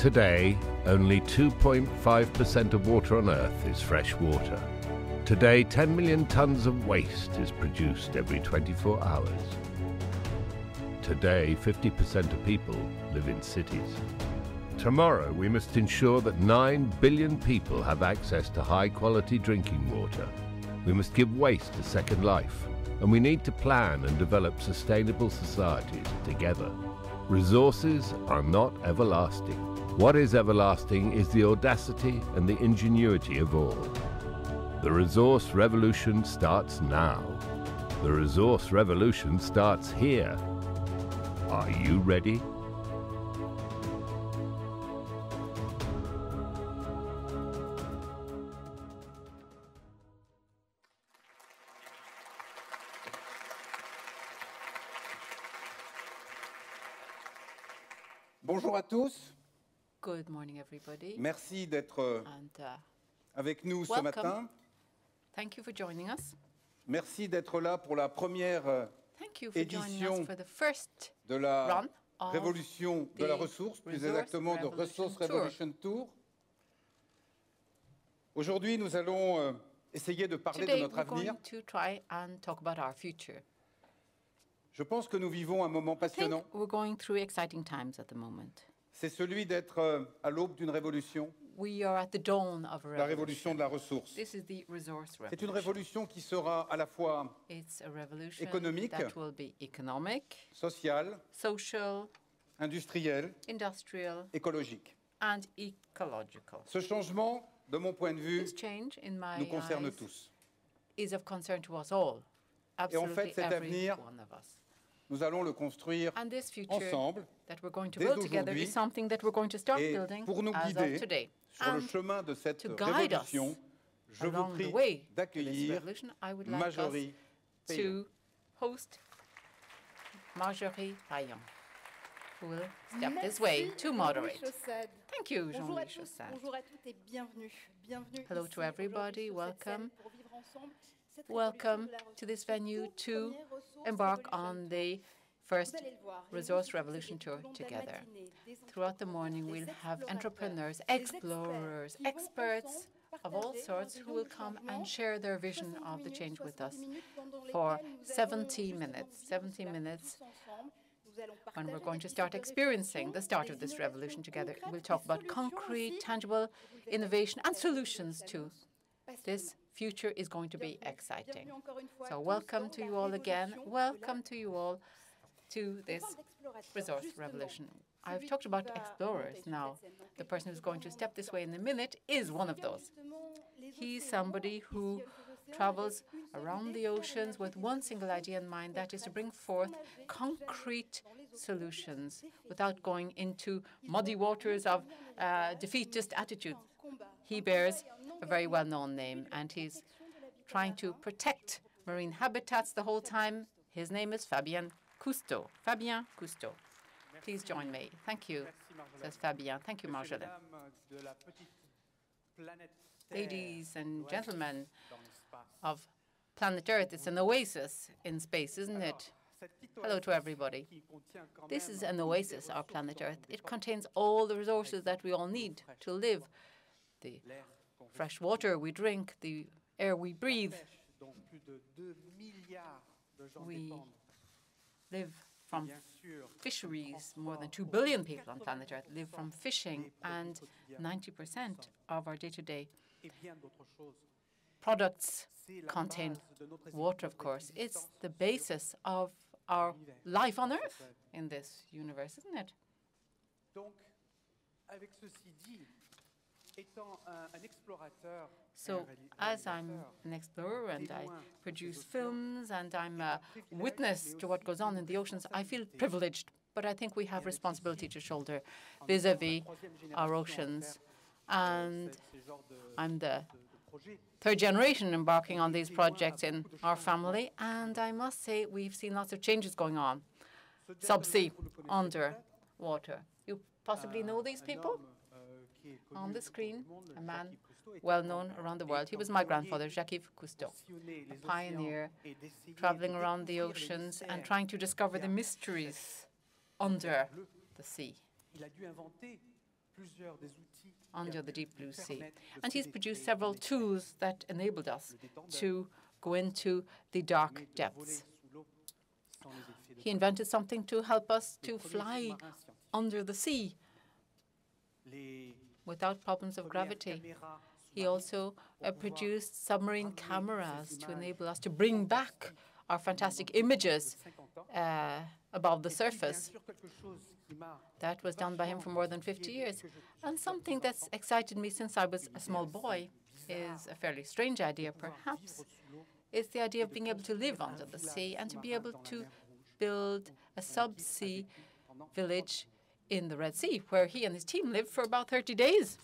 Today, only 2.5% of water on Earth is fresh water. Today, 10 million tons of waste is produced every 24 hours. Today, 50% of people live in cities. Tomorrow, we must ensure that 9 billion people have access to high-quality drinking water. We must give waste a second life, and we need to plan and develop sustainable societies together. Resources are not everlasting. What is everlasting is the audacity and the ingenuity of all. The resource revolution starts now. The resource revolution starts here. Are you ready? Bonjour à tous. Good morning, everybody. Merci d'être avec nous ce matin. Thank you for joining us. Merci d'être là pour la première édition de la Révolution de la ressource, plus exactement de Resource Revolution Tour. Aujourd'hui, nous allons essayer de parler de notre avenir. Je pense que nous vivons un moment passionnant. C'est celui d'être à l'aube d'une révolution. La révolution de la ressource. C'est une révolution qui sera à la fois économique, sociale, industrielle, écologique. Ce changement, de mon point de vue, nous concerne tous. Et en fait, cet avenir, nous allons le construire ensemble, dès aujourd'hui, et pour nous guider sur le chemin de cette révolution, je vous prie d'accueillir Marjorie Payan, who will step this way to moderate. Thank you, Jean-Louis Chaussade. Bonjour à toutes et bienvenue. Hello to everybody, welcome. Welcome to this venue to embark on the first Resource Revolution Tour together. Throughout the morning, we'll have entrepreneurs, explorers, experts of all sorts who will come and share their vision of the change with us for 70 minutes when we're going to start experiencing the start of this revolution together. We'll talk about concrete, tangible innovation and solutions to this future is going to be exciting. So welcome to you all again. Welcome to you all to this resource revolution. I've talked about explorers now. The person who's going to step this way in a minute is one of those. He's somebody who travels around the oceans with one single idea in mind, that is to bring forth concrete solutions without going into muddy waters of defeatist attitude. He bears a very well-known name, and he's trying to protect marine habitats the whole time. His name is Fabian Cousteau. Fabian Cousteau. Please join me. Thank you, says Fabian. Thank you, Marjolaine. Ladies and gentlemen of planet Earth, it's an oasis in space, isn't it? Hello to everybody. This is an oasis, our planet Earth. It contains all the resources that we all need to live. The fresh water we drink, the air we breathe. We live from fisheries. More than 2 billion people on planet Earth live from fishing, and 90% of our day-to-day products contain water, of course. It's the basis of our life on Earth in this universe, isn't it? So, as I'm an explorer and I produce films and I'm a witness to what goes on in the oceans, I feel privileged, but I think we have responsibility to shoulder vis-à-vis our oceans. And I'm the third generation embarking on these projects in our family, and I must say we've seen lots of changes going on. Subsea, underwater. You possibly know these people? On the screen, a man well known around the world. He was my grandfather, Philippe Cousteau, a pioneer traveling around the oceans and trying to discover the mysteries under the sea. under the deep blue sea. And he's produced several tools that enabled us to go into the dark depths. He invented something to help us to fly under the sea without problems of gravity. He also produced submarine cameras to enable us to bring back our fantastic images above the surface. That was done by him for more than 50 years. And something that's excited me since I was a small boy is a fairly strange idea, perhaps, is the idea of being able to live under the sea and to be able to build a subsea village in the Red Sea, where he and his team lived for about 30 days.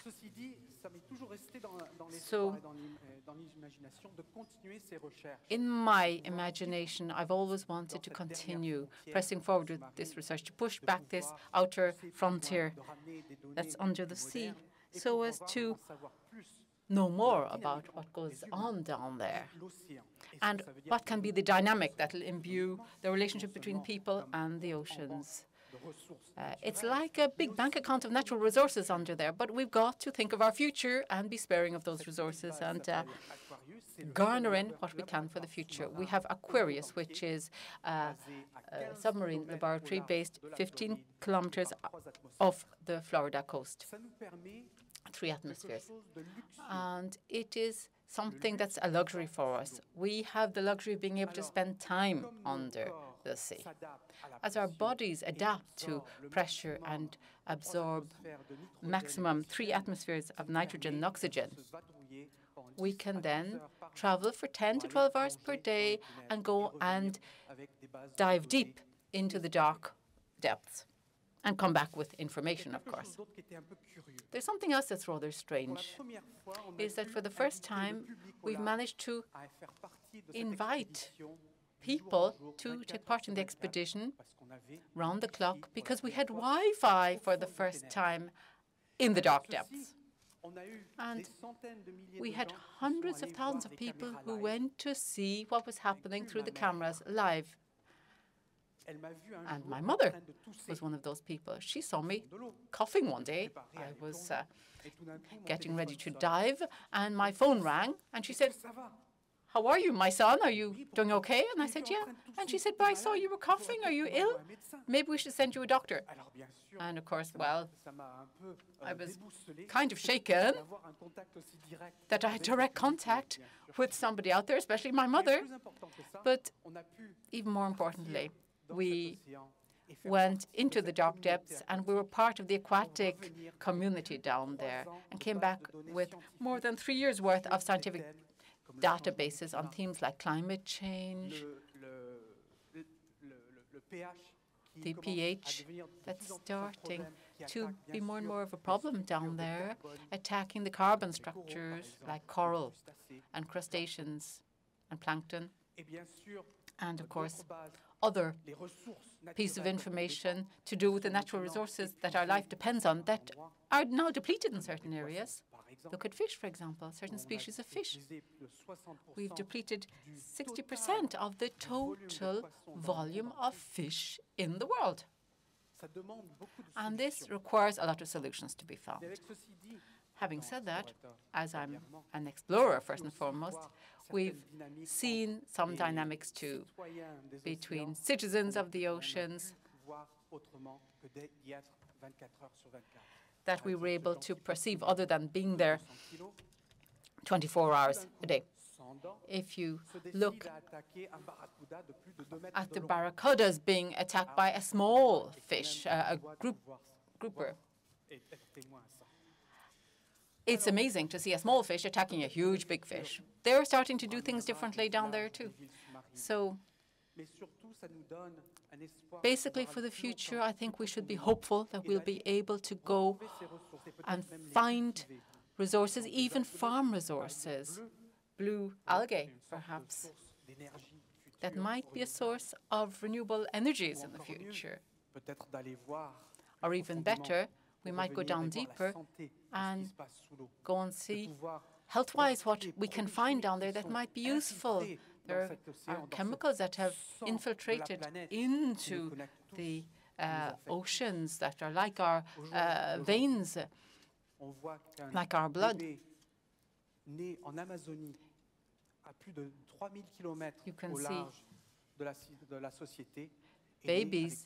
So, in my imagination, I've always wanted to continue pressing forward with this research, to push back this outer frontier that's under the sea, so as to know more about what goes on down there and what can be the dynamic that will imbue the relationship between people and the oceans. It's like a big bank account of natural resources under there, but we've got to think of our future and be sparing of those resources and garner in what we can for the future. We have Aquarius, which is a submarine laboratory based 15 kilometers off the Florida coast, 3 atmospheres. And it is something that's a luxury for us. We have the luxury of being able to spend time under the sea. As our bodies adapt to pressure and absorb maximum 3 atmospheres of nitrogen and oxygen, we can then travel for 10 to 12 hours per day and go and dive deep into the dark depths and come back with information, of course. There's something else that's rather strange, is that for the first time, we've managed to invite people to take part in the expedition round the clock because we had Wi-Fi for the first time in the dark depths. And we had hundreds of thousands of people who went to see what was happening through the cameras live. And my mother was one of those people. She saw me coughing one day. I was getting ready to dive, and my phone rang, and she said, "How are you, my son? Are you doing okay?" And I said, "Yeah." And she said, "But I saw you were coughing. Are you ill? Maybe we should send you a doctor." And of course, well, I was kind of shaken that I had direct contact with somebody out there, especially my mother. But even more importantly, we went into the dark depths and we were part of the aquatic community down there and came back with more than 3 years' worth of scientific databases on themes like climate change, the pH that's starting to be more and more of a problem down there, attacking the carbon structures like coral and crustaceans and plankton, and of course other piece of information to do with the natural resources that our life depends on that are now depleted in certain areas. Look at fish, for example, certain species of fish. We've depleted 60% of the total volume of fish in the world. And this requires a lot of solutions to be found. Having said that, as I'm an explorer first and foremost, we've seen some dynamics too between citizens of the oceans that we were able to perceive other than being there 24 hours a day. If you look at the barracudas being attacked by a small fish, a grouper, it's amazing to see a small fish attacking a huge big fish. They're starting to do things differently down there too. So basically for the future, I think we should be hopeful that we'll be able to go and find resources, even farm resources, blue algae perhaps, that might be a source of renewable energies in the future. Or even better, we might go down deeper and go and see health-wise what we can find down there that might be useful. There are chemicals that have infiltrated into the oceans that are like our veins, like our blood. You can see babies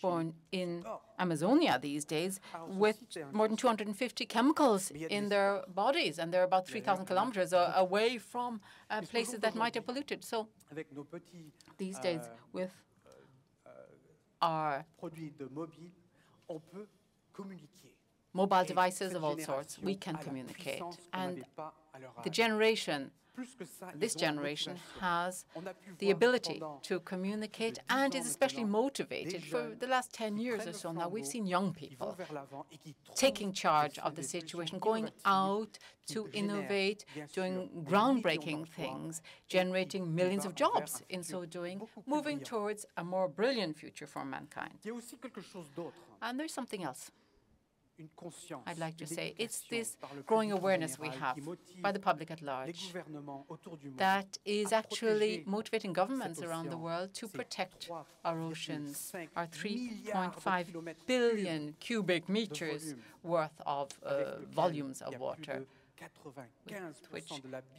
born in Amazonia these days with more than 250 chemicals in their bodies, and they're about 3,000 kilometers away from places that might have polluted. So these days, with our mobile devices of all sorts, we can communicate. And this generation has the ability to communicate and is especially motivated. For the last 10 years or so now, we've seen young people taking charge of the situation, going out to innovate, doing groundbreaking things, generating millions of jobs in so doing, moving towards a more brilliant future for mankind. And there's something else I'd like to say. It's this growing awareness we have by the public at large that is actually motivating governments around the world to protect our oceans, our 3.5 billion cubic meters worth of volumes of water, with which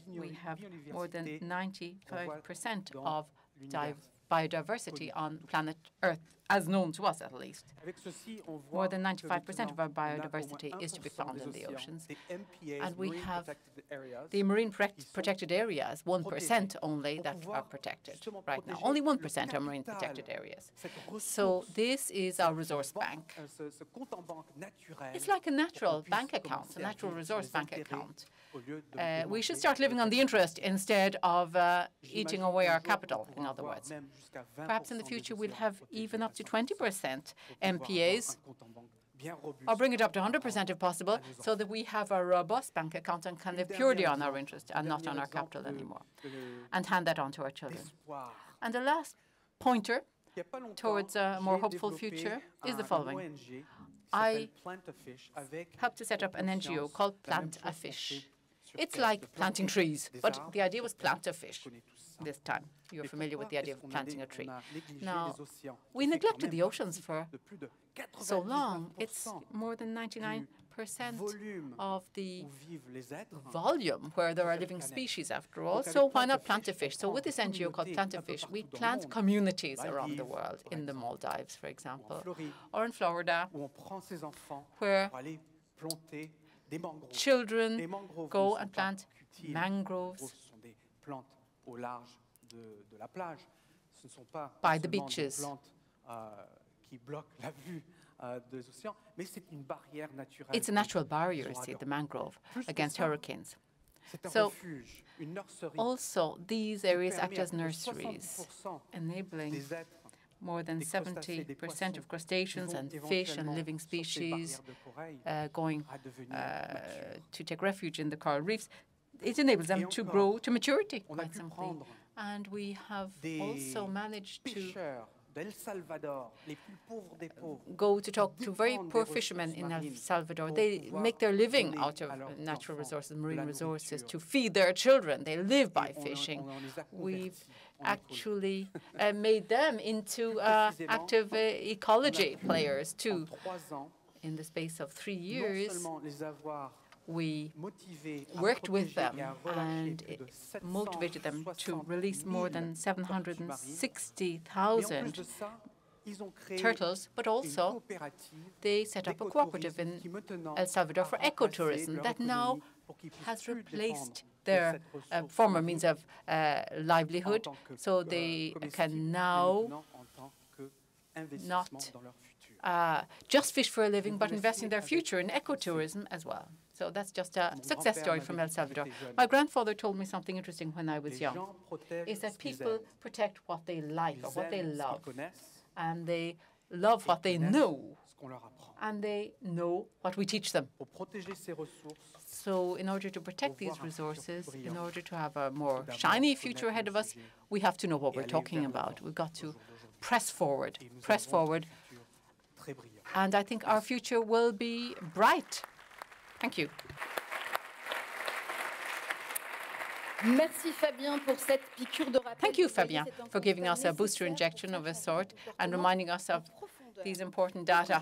we have more than 95% of biodiversity on planet Earth, as known to us at least. More than 95% of our biodiversity is to be found in the oceans. And we have the marine protected areas, 1% only that are protected right now. Only 1% are marine protected areas. So this is our resource bank. It's like a natural bank account, a natural resource bank account. We should start living on the interest instead of eating away our capital, in other words. Perhaps in the future we'll have even up to 20% MPAs, or bring it up to 100% if possible, so that we have a robust bank account and can live purely on our interest and not on our capital anymore, and hand that on to our children. And the last pointer towards a more hopeful future is the following. I helped to set up an NGO called Plant a Fish. It's like planting trees, but the idea was plant a fish this time. You're familiar with the idea of planting a tree. Now, we neglected the oceans for so long. It's more than 99% of the volume where there are living species, after all. So why not plant a fish? So with this NGO called Plant a Fish, we plant communities around the world, in the Maldives, for example, or in Florida, where children go and plant mangroves by the beaches. It's a natural barrier, see, the mangrove, against hurricanes. So also these areas act as nurseries, enabling more than 70% of crustaceans and fish and living species going to take refuge in the coral reefs. It enables them to grow to maturity, quite simply. And we have also managed to go to talk to very poor fishermen in El Salvador. They make their living out of natural resources, marine resources, to feed their children. They live by fishing. We've actually made them into active ecology players, too. In the space of 3 years, we worked with them and motivated them to release more than 760,000 turtles, but also they set up a cooperative in El Salvador for ecotourism that now has replaced their former means of livelihood, so they can now not just fish for a living, but invest in their future in ecotourism as well. So that's just a success story from El Salvador. My grandfather told me something interesting when I was young, is that people protect what they like or what they love, and they love what they know, and they know what we teach them. So in order to protect these resources, in order to have a more shiny future ahead of us, we have to know what we're talking about. We've got to press forward, and I think our future will be bright. Thank you. Thank you, Fabian, for giving us a booster injection of a sort and reminding us of these important data.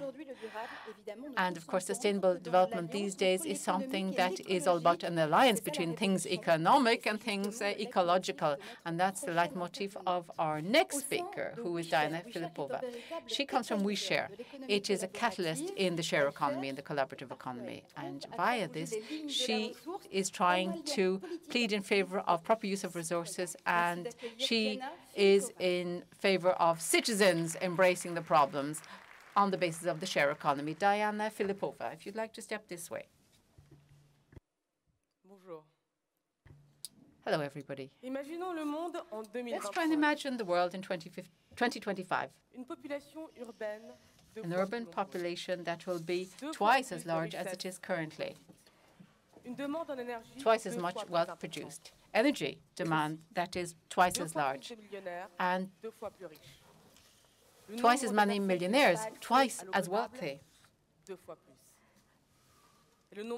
And of course, sustainable development these days is something that is all about an alliance between things economic and things ecological. And that's the leitmotif of our next speaker, who is Diana Filipova. She comes from We Share. It is a catalyst in the share economy, in the collaborative economy. And via this, she is trying to plead in favor of proper use of resources, and she is in favor of citizens embracing the problems on the basis of the share economy. Diana Filipova, if you'd like to step this way. Bonjour. Hello, everybody. Let's try and imagine the world in 2025. An urban population that will be twice as large as it is currently. Twice as much wealth produced. Energy demand that is twice as large. And twice as many millionaires, twice as wealthy.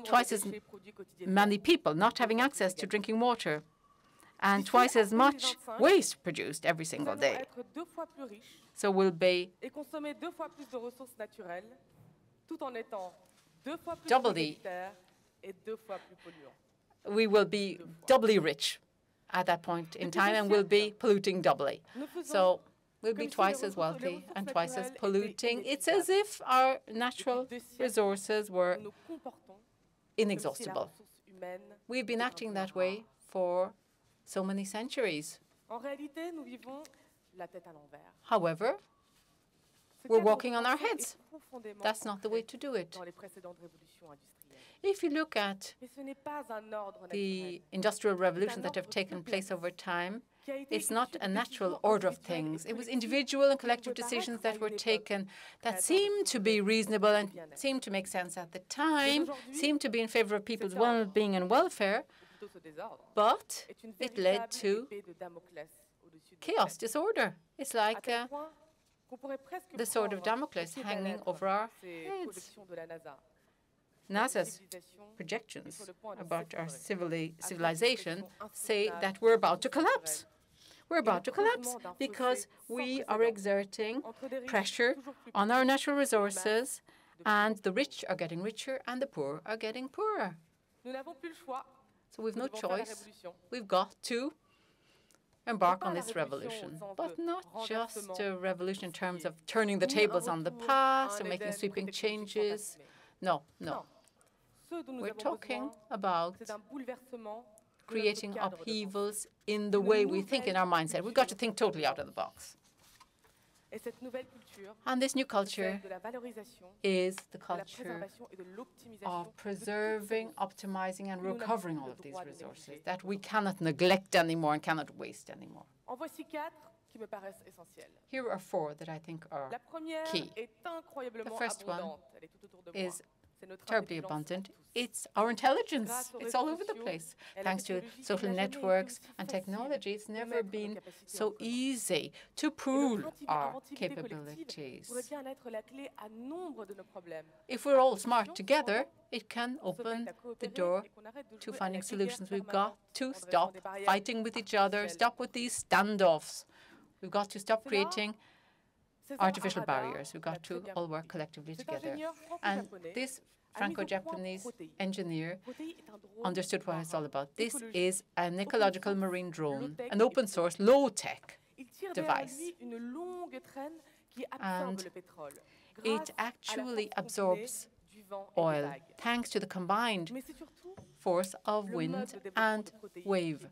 Twice as many people not having access to drinking water. And twice as much waste produced every single day. So we'll be we will be doubly rich at that point in time, and we'll be polluting doubly. So we'll be twice as wealthy and twice as polluting. It's as if our natural resources were inexhaustible. We've been acting that way for so many centuries. However, we're walking on our heads. That's not the way to do it. If you look at the industrial revolutions that have taken place over time, it's not a natural order of things. It was individual and collective decisions that were taken that seemed to be reasonable and seemed to make sense at the time, seemed to be in favor of people's well-being and welfare, but it led to chaos, disorder. It's like the sword of Damocles hanging over our heads. NASA's projections about our civilization say that we're about to collapse. We're about to collapse because we are exerting pressure on our natural resources, and the rich are getting richer and the poor are getting poorer. So we've no choice. We've got to embark on this revolution, but not just a revolution in terms of turning the tables on the past or making sweeping changes. No, no. We're talking about creating upheavals in the way we think, in our mindset. We've got to think totally out of the box. And this new culture is the culture of preserving, optimizing, and recovering all of these resources that we cannot neglect anymore and cannot waste anymore. Here are four that I think are key. The first one is terribly abundant. It's our intelligence. It's all over the place. Thanks to social networks and technology, it's never been so easy to pool our capabilities. If we're all smart together, it can open the door to finding solutions. We've got to stop fighting with each other, stop with these standoffs. We've got to stop creating artificial barriers. We've got to all work collectively together. And this Franco-Japanese engineer understood what it's all about. This is an ecological marine drone, an open-source, low-tech device. And it actually absorbs oil thanks to the combined force of wind and wave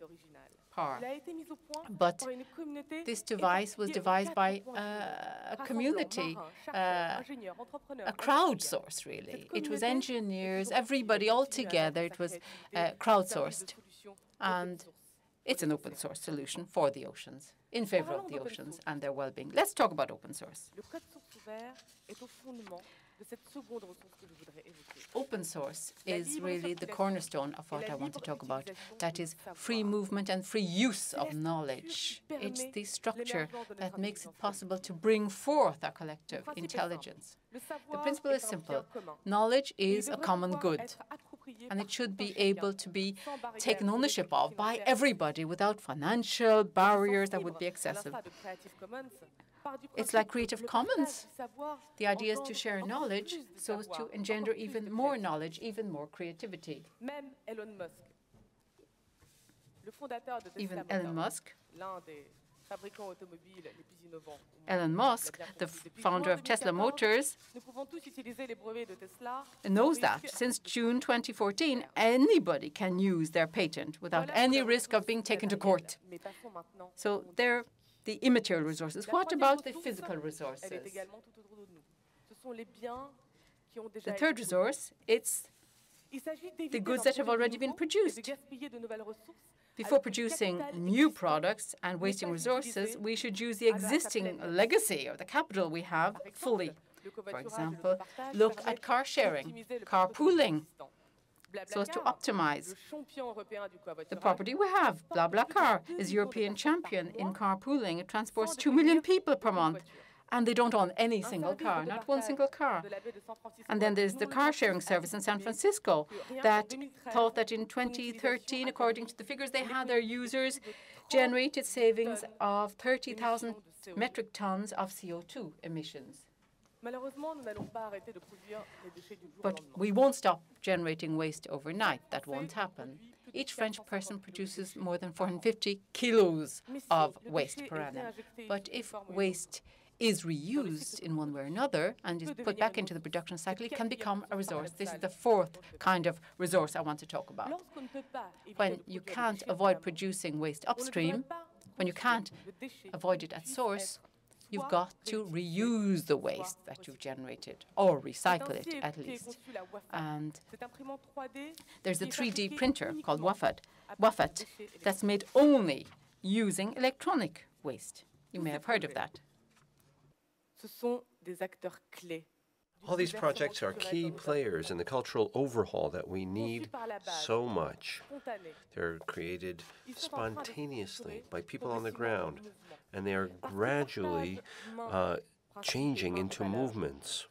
power. But this device was devised by a community, a crowdsource, really. It was engineers, everybody all together. It was crowdsourced. And it's an open source solution for the oceans, in favor of the oceans and their well-being. Let's talk about open source. Open source is really the cornerstone of what I want to talk about. That is free movement and free use of knowledge. It's the structure that makes it possible to bring forth our collective intelligence. The principle is simple. Knowledge is a common good, and it should be able to be taken ownership of by everybody without financial barriers that would be excessive. It's like Creative Commons. The idea is to share knowledge so as to engender even more knowledge, even more creativity. Even Elon Musk, the founder of Tesla Motors, knows that since June 2014, anybody can use their patent without any risk of being taken to court. So they're the immaterial resources. What about the physical resources? The third resource, it's the goods that have already been produced. Before producing new products and wasting resources, we should use the existing legacy or the capital we have fully. For example, look at car sharing, carpooling, so as to optimize the property we have. BlaBlaCar is European champion in carpooling. It transports 2 million people per month, and they don't own any single car, not one single car. And then there's the car-sharing service in San Francisco that thought that in 2013, according to the figures they had, their users generated savings of 30,000 metric tons of CO2 emissions. But we won't stop generating waste overnight. That won't happen. Each French person produces more than 450 kilos of waste per annum. But if waste is reused in one way or another and is put back into the production cycle, it can become a resource. This is the fourth kind of resource I want to talk about. When you can't avoid producing waste upstream, when you can't avoid it at source, you've got to reuse the waste that you've generated, or recycle it at least. And there's a 3D printer called Wafat that's made only using electronic waste. You may have heard of that. All these projects are key players in the cultural overhaul that we need so much. They're created spontaneously by people on the ground, and they are gradually changing into movements.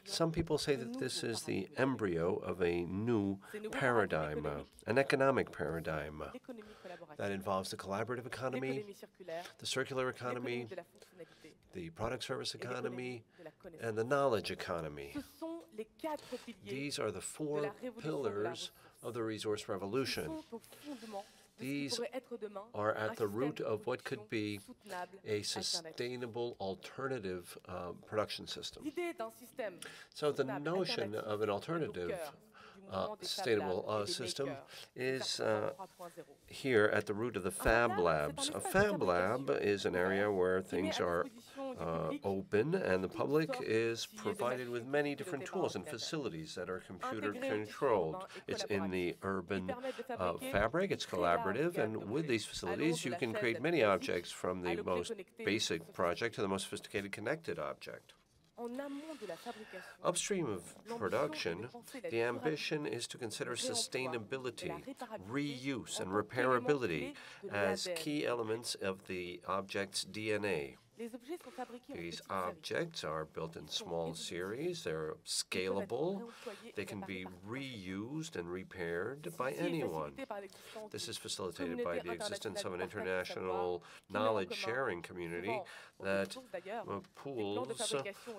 Some people say that this is the embryo of a new paradigm, an economic paradigm that involves the collaborative economy, the circular economy, the product service economy, and the knowledge economy. These are the four pillars of the resource revolution. These are at the root of what could be a sustainable alternative production system. So the notion of an alternative sustainable system is here at the root of the Fab Labs. A Fab Lab is an area where things are open, and the public is provided with many different tools and facilities that are computer controlled. It's in the urban fabric, it's collaborative, and with these facilities you can create many objects, from the most basic project to the most sophisticated connected object. Upstream of production, the ambition is to consider sustainability, reuse, and repairability as key elements of the object's DNA. These objects are built in small series, they're scalable, they can be reused and repaired by anyone. This is facilitated by the existence of an international knowledge-sharing community that pools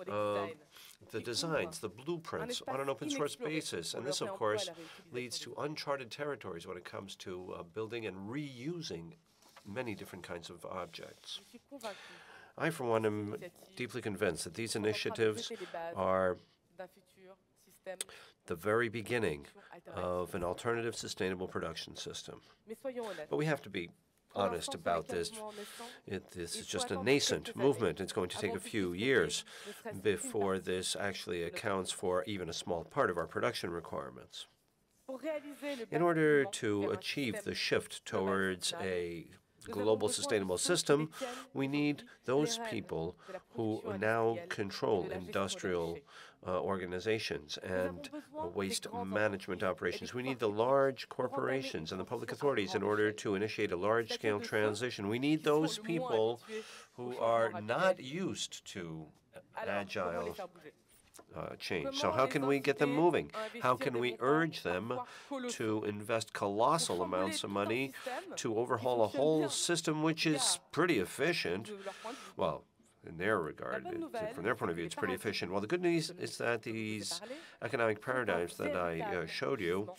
the designs, the blueprints on an open-source basis. And this, of course, leads to uncharted territories when it comes to building and reusing many different kinds of objects. I, for one, am deeply convinced that these initiatives are the very beginning of an alternative sustainable production system. But we have to be honest about this. This is just a nascent movement. It's going to take a few years before this actually accounts for even a small part of our production requirements. In order to achieve the shift towards a global sustainable system, we need those people who now control industrial organizations and waste management operations. We need the large corporations and the public authorities in order to initiate a large-scale transition. We need those people who are not used to agile change. So how can we get them moving? How can we urge them to invest colossal amounts of money to overhaul a whole system which is pretty efficient? Well, in their regard, from their point of view, it's pretty efficient. Well, the good news is that these economic paradigms that I showed you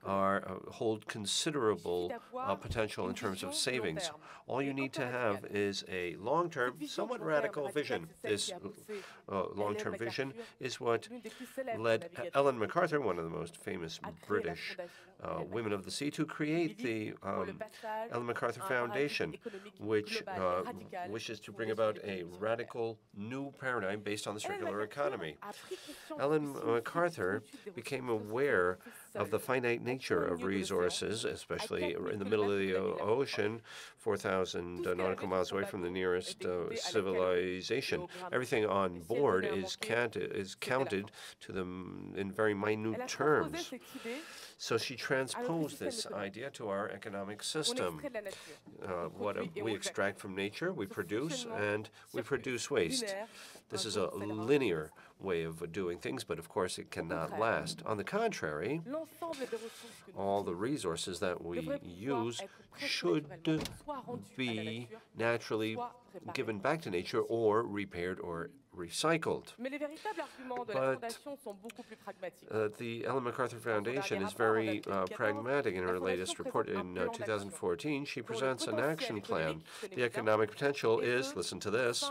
hold considerable potential in terms of savings. All you need to have is a long-term, somewhat radical vision. This long-term vision is what led Ellen MacArthur, one of the most famous British women of the sea, to create the Ellen MacArthur Foundation, which wishes to bring about a radical new paradigm based on the circular economy. Ellen MacArthur became aware of the finite nature of resources, especially in the middle of the ocean, 4,000 nautical miles away from the nearest civilization. Everything on board is counted to them in very minute terms. So she transposed this idea to our economic system. What we extract from nature, we produce, and we produce waste. This is a linear way of doing things, but of course it cannot last. On the contrary, all the resources that we use should be naturally given back to nature or repaired or recycled. But the Ellen MacArthur Foundation is very pragmatic. In her latest report in 2014, she presents an action plan. The economic potential is, listen to this,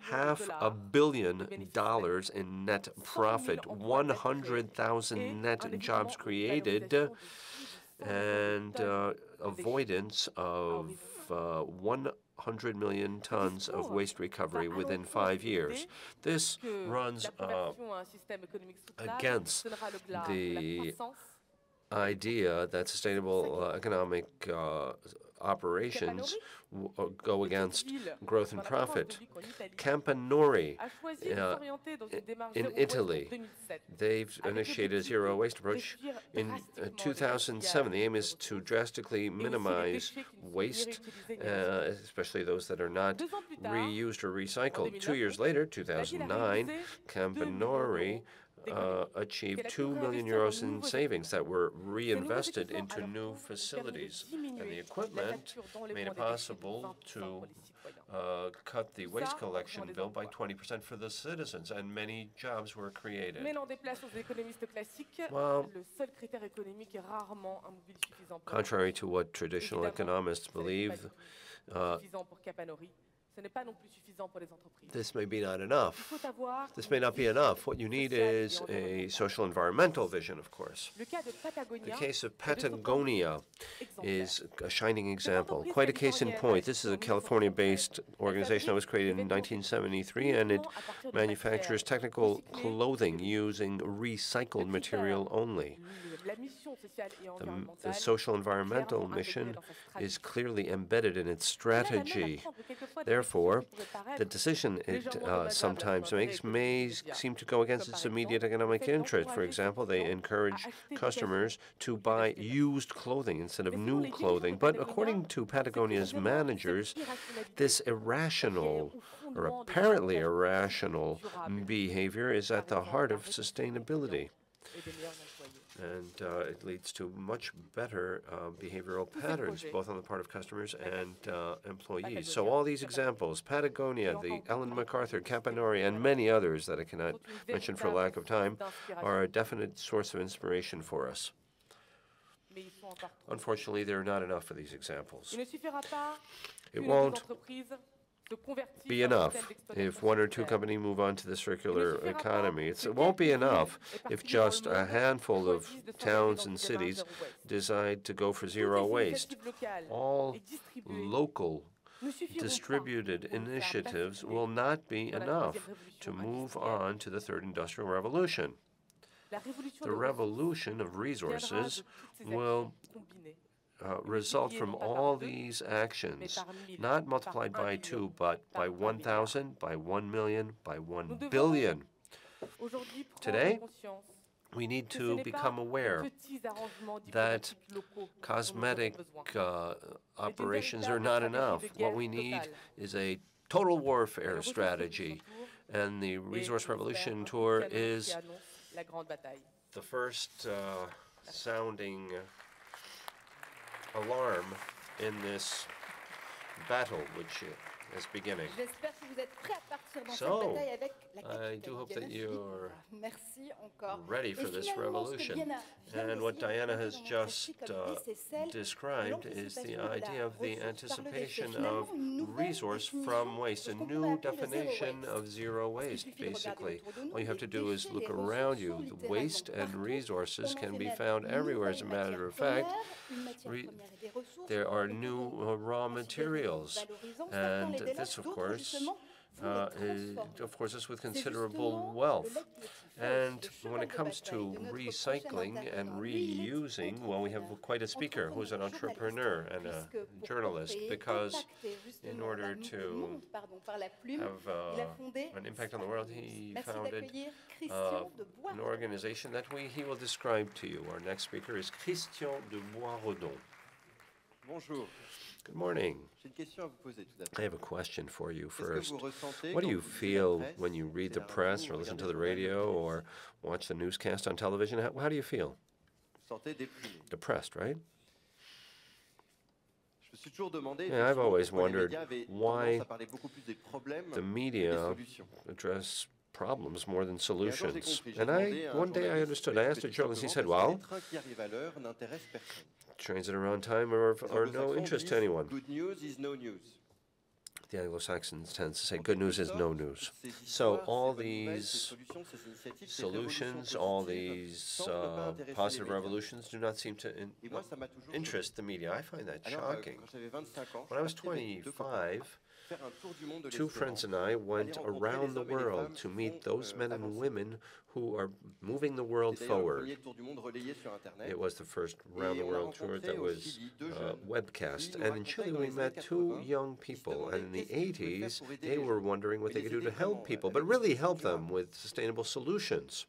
$500 million in net profit, 100,000 net jobs created, and avoidance of 100 million tons of waste recovery within 5 years. This runs against the idea that sustainable economic operations go against growth and profit. Campanori in Italy, they've initiated a zero waste approach. In 2007, the aim is to drastically minimize waste, especially those that are not reused or recycled. 2 years later, 2009, Campanori achieved 2 million euros in savings that were reinvested into new facilities. And the equipment made it possible to cut the waste collection bill by 20% for the citizens, and many jobs were created. Well, contrary to what traditional economists believe, this may be not enough. This may not be enough. What you need is a social environmental vision, of course. The case of Patagonia is a shining example. Quite a case in point. This is a California-based organization that was created in 1973, and it manufactures technical clothing using recycled material only. The social environmental mission is clearly embedded in its strategy. Therefore, the decision it sometimes makes may seem to go against its immediate economic interest. For example, they encourage customers to buy used clothing instead of new clothing. But according to Patagonia's managers, this irrational or apparently irrational behavior is at the heart of sustainability. And it leads to much better behavioral patterns, both on the part of customers and employees. So all these examples, Patagonia, the Ellen MacArthur, Campanori, and many others that I cannot mention for lack of time, are a definite source of inspiration for us. Unfortunately, there are not enough of these examples. It won't be enough if one or two companies move on to the circular economy. It won't be enough if just a handful of towns and cities decide to go for zero waste. All local distributed initiatives will not be enough to move on to the third industrial revolution. The revolution of resources will result from all these actions, not multiplied by 2, but by 1,000, by 1 million, by 1 billion. Today, we need to become aware that cosmetic operations are not enough. What we need is a total warfare strategy, And the Resource Revolution Tour is the first sounding alarm in this battle, which is beginning. So, I do hope that you're ready for this revolution. And what Diana has just described is the idea of the anticipation of resource from waste, a new definition of zero waste, basically. All you have to do is look around you. The waste and resources can be found everywhere. As a matter of fact, there are new raw materials. And this, of course, is with considerable wealth. And when it comes to recycling and reusing, well, we have quite a speaker who's an entrepreneur and a journalist, because in order to have an impact on the world, he founded an organization that he will describe to you. Our next speaker is Christian de Boisredon. Bonjour. Good morning. I have a question for you first. What do you feel when you read the press or listen to the radio or watch the newscast on television? How do you feel? Depressed, right? Yeah, I've always wondered why the media address problems more than solutions. And one day I understood. I asked a journalist, he said, well, trains that are on time are of no interest to anyone. Good news is no news. The Anglo-Saxons tend to say good news is no news. So all these solutions, all these positive revolutions do not seem to interest the media. I find that shocking. When I was 25, two friends and I went around the world to meet those men and women who are moving the world forward. It was the first round-the-world tour that was webcast. And in Chile, we met two young people. And in the 80s, they were wondering what they could do to help people, but really help them with sustainable solutions.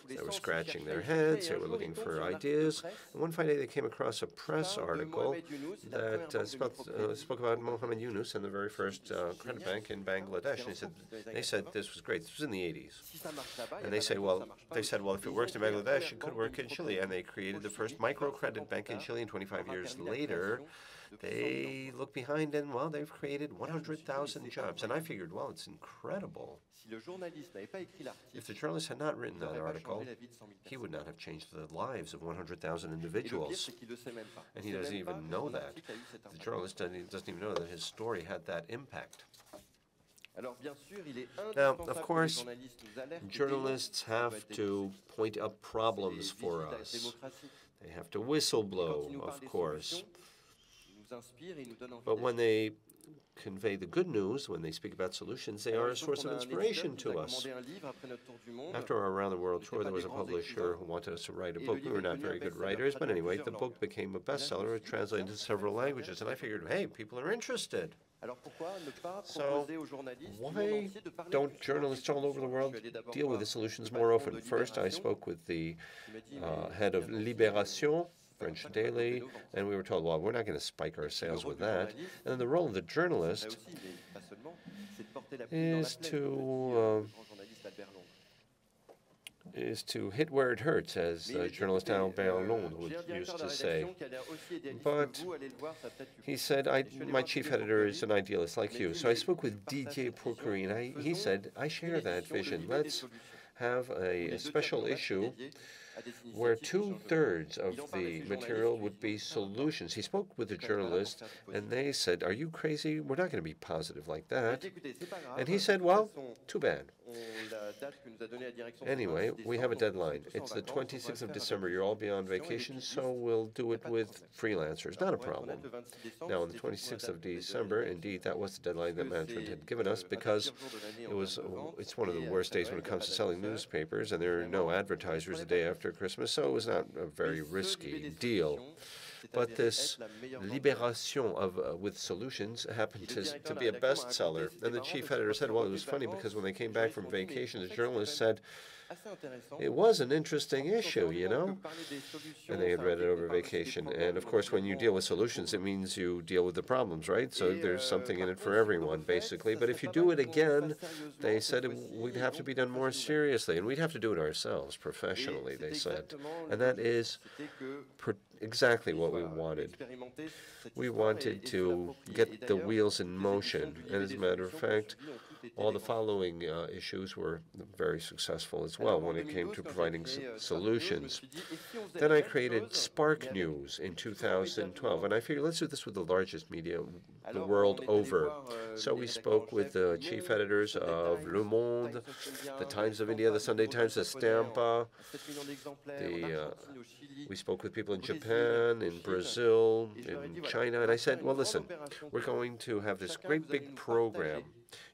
They were scratching their heads, they were looking for ideas, and one fine day they came across a press article that spoke about Mohammed Yunus and the very first credit bank in Bangladesh. And they said this was great. This was in the 80s. And they said, well, if it works in Bangladesh, it could work in Chile. And they created the first microcredit bank in Chile, and 25 years later, they look behind and, well, they've created 100,000 jobs. And I figured, well, it's incredible. If the journalist had not written that article, he would not have changed the lives of 100,000 individuals. And he doesn't even know that. The journalist doesn't even know that his story had that impact. Now, of course, journalists have to point up problems for us. They have to whistleblow, of course. But when they convey the good news, when they speak about solutions, they are a source of inspiration to us. After our Around the World tour, there was a publisher who wanted us to write a book. We were not very good writers, but anyway, the book became a bestseller. It translated into several languages, and I figured, hey, people are interested. So why don't journalists all over the world deal with the solutions more often? First, I spoke with the head of Libération, French daily, and we were told, well, we're not going to spike our sales with that. And then the role of the journalist is to hit where it hurts, as journalist Violin used to say. But he said, my chief editor is an idealist like you. So I spoke with Didier Pourquerie, and he said, I share that vision. Let's have a special issue where 2/3 of the material would be solutions. He spoke with the journalist, and they said, are you crazy? We're not going to be positive like that. And he said, well, too bad. Anyway, we have a deadline. It's the 26th of December. You'll all be on vacation, so we'll do it with freelancers. Not a problem. Now, on the 26th of December, indeed, that was the deadline that management had given us, because it's one of the worst days when it comes to selling newspapers, and there are no advertisers the day after Christmas, so it was not a very risky deal. But this Libération with solutions happened to be a bestseller. And the chief editor said, well, it was funny because when they came back from vacation, the journalist said, it was an interesting issue, you know? And they had read it over vacation. And of course, when you deal with solutions, it means you deal with the problems, right? So there's something in it for everyone, basically. But if you do it again, they said we'd have to be done more seriously. And we'd have to do it ourselves, professionally, they said. And that is exactly what we wanted. We wanted to get the wheels in motion. And as a matter of fact, all the following issues were very successful as well when it came to providing solutions. Then I created Spark News in 2012, and I figured let's do this with the largest media the world over. So we spoke with the chief editors of Le Monde, the Times of India, the Sunday Times, the Stampa. We spoke with people in Japan, in Brazil, in China, and I said, well, listen, we're going to have this great big program.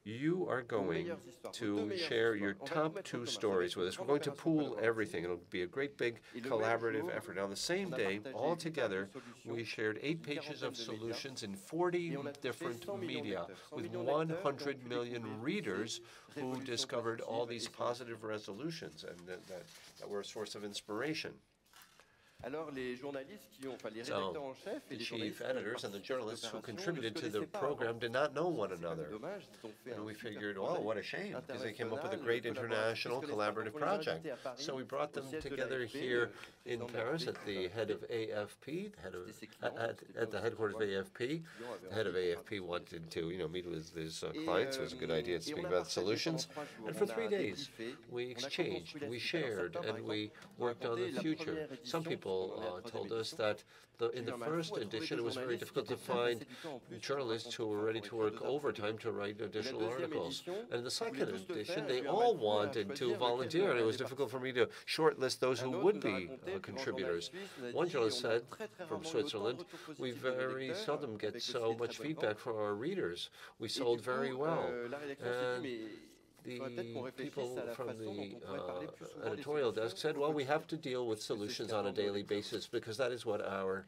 You are going to share your top 2 stories with us. We're going to pool everything. It'll be a great big collaborative effort. Now, on the same day, all together, we shared 8 pages of solutions in 40 different media with 100 million readers who discovered all these positive resolutions and that were a source of inspiration. So, the chief editors and the journalists who contributed to the program did not know one another. And we figured, oh, what a shame, because they came up with a great international collaborative project. So we brought them together here in Paris at the head of AFP, at the headquarters of AFP. The head of AFP wanted to, meet with his clients. It was a good idea to speak about solutions. And for 3 days, we exchanged, we shared, and we worked on the future. Some people told us that in the first edition, it was very difficult to find journalists who were ready to work overtime to write additional articles. And in the second edition, they all wanted to volunteer, and it was difficult for me to shortlist those who would be contributors. One journalist said, from Switzerland, we very seldom get so much feedback from our readers. We sold very well. And the people from the editorial desk said, well, we have to deal with solutions on a daily basis because that is what our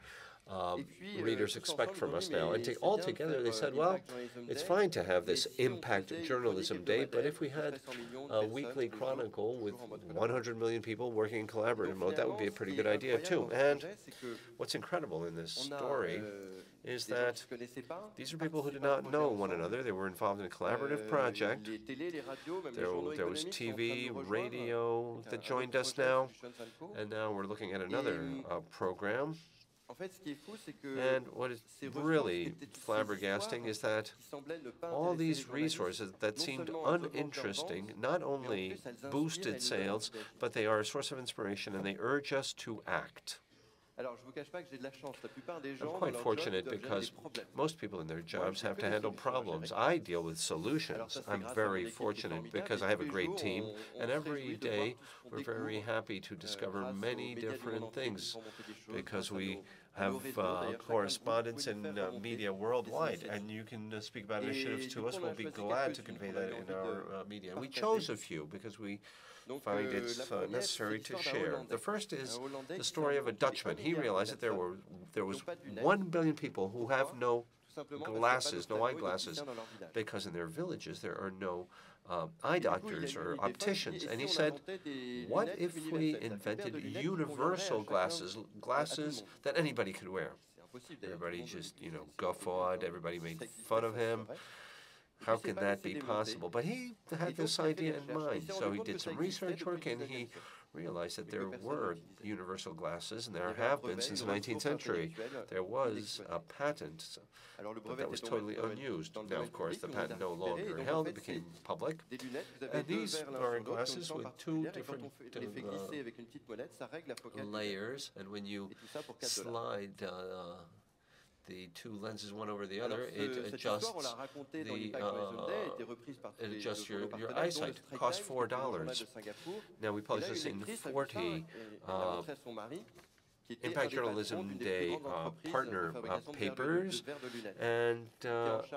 readers expect from us now. And altogether, they said, well, it's fine to have this Impact Journalism Day, but if we had a weekly chronicle with 100 million people working in collaborative mode, that would be a pretty good idea, too. And what's incredible in this story is that these are people who did not know one another. They were involved in a collaborative project. There was TV, radio that joined us now, and now we're looking at another program. And what is really flabbergasting is that all these resources that seemed uninteresting not only boosted sales, but they are a source of inspiration and they urge us to act. I'm quite fortunate because most people in their jobs have to handle problems. I deal with solutions. I'm very fortunate because I have a great team, and every day we're very happy to discover many different things because we have correspondents in media worldwide, and you can speak about initiatives to us. We'll be glad to convey that in our media. We chose a few because we find it necessary to share. The first is the story of a Dutchman. He realized that there was 1 billion people who have no eyeglasses, because in their villages there are no eye doctors or opticians. And he said, what if we invented universal glasses that anybody could wear? Everybody just, guffawed, everybody made fun of him. How can that be possible? But he had this idea in mind, so he did some research work, and he realized that there were universal glasses, and there have been since the 19th century. There was a patent, but that was totally unused. Now, of course, the patent no longer held. It became public. And these are glasses with 2 different layers, and when you slide the 2 lenses one over the other, it adjusts your eyesight. Costs $4. Now we publish this in 40 Impact Journalism Day partner papers, and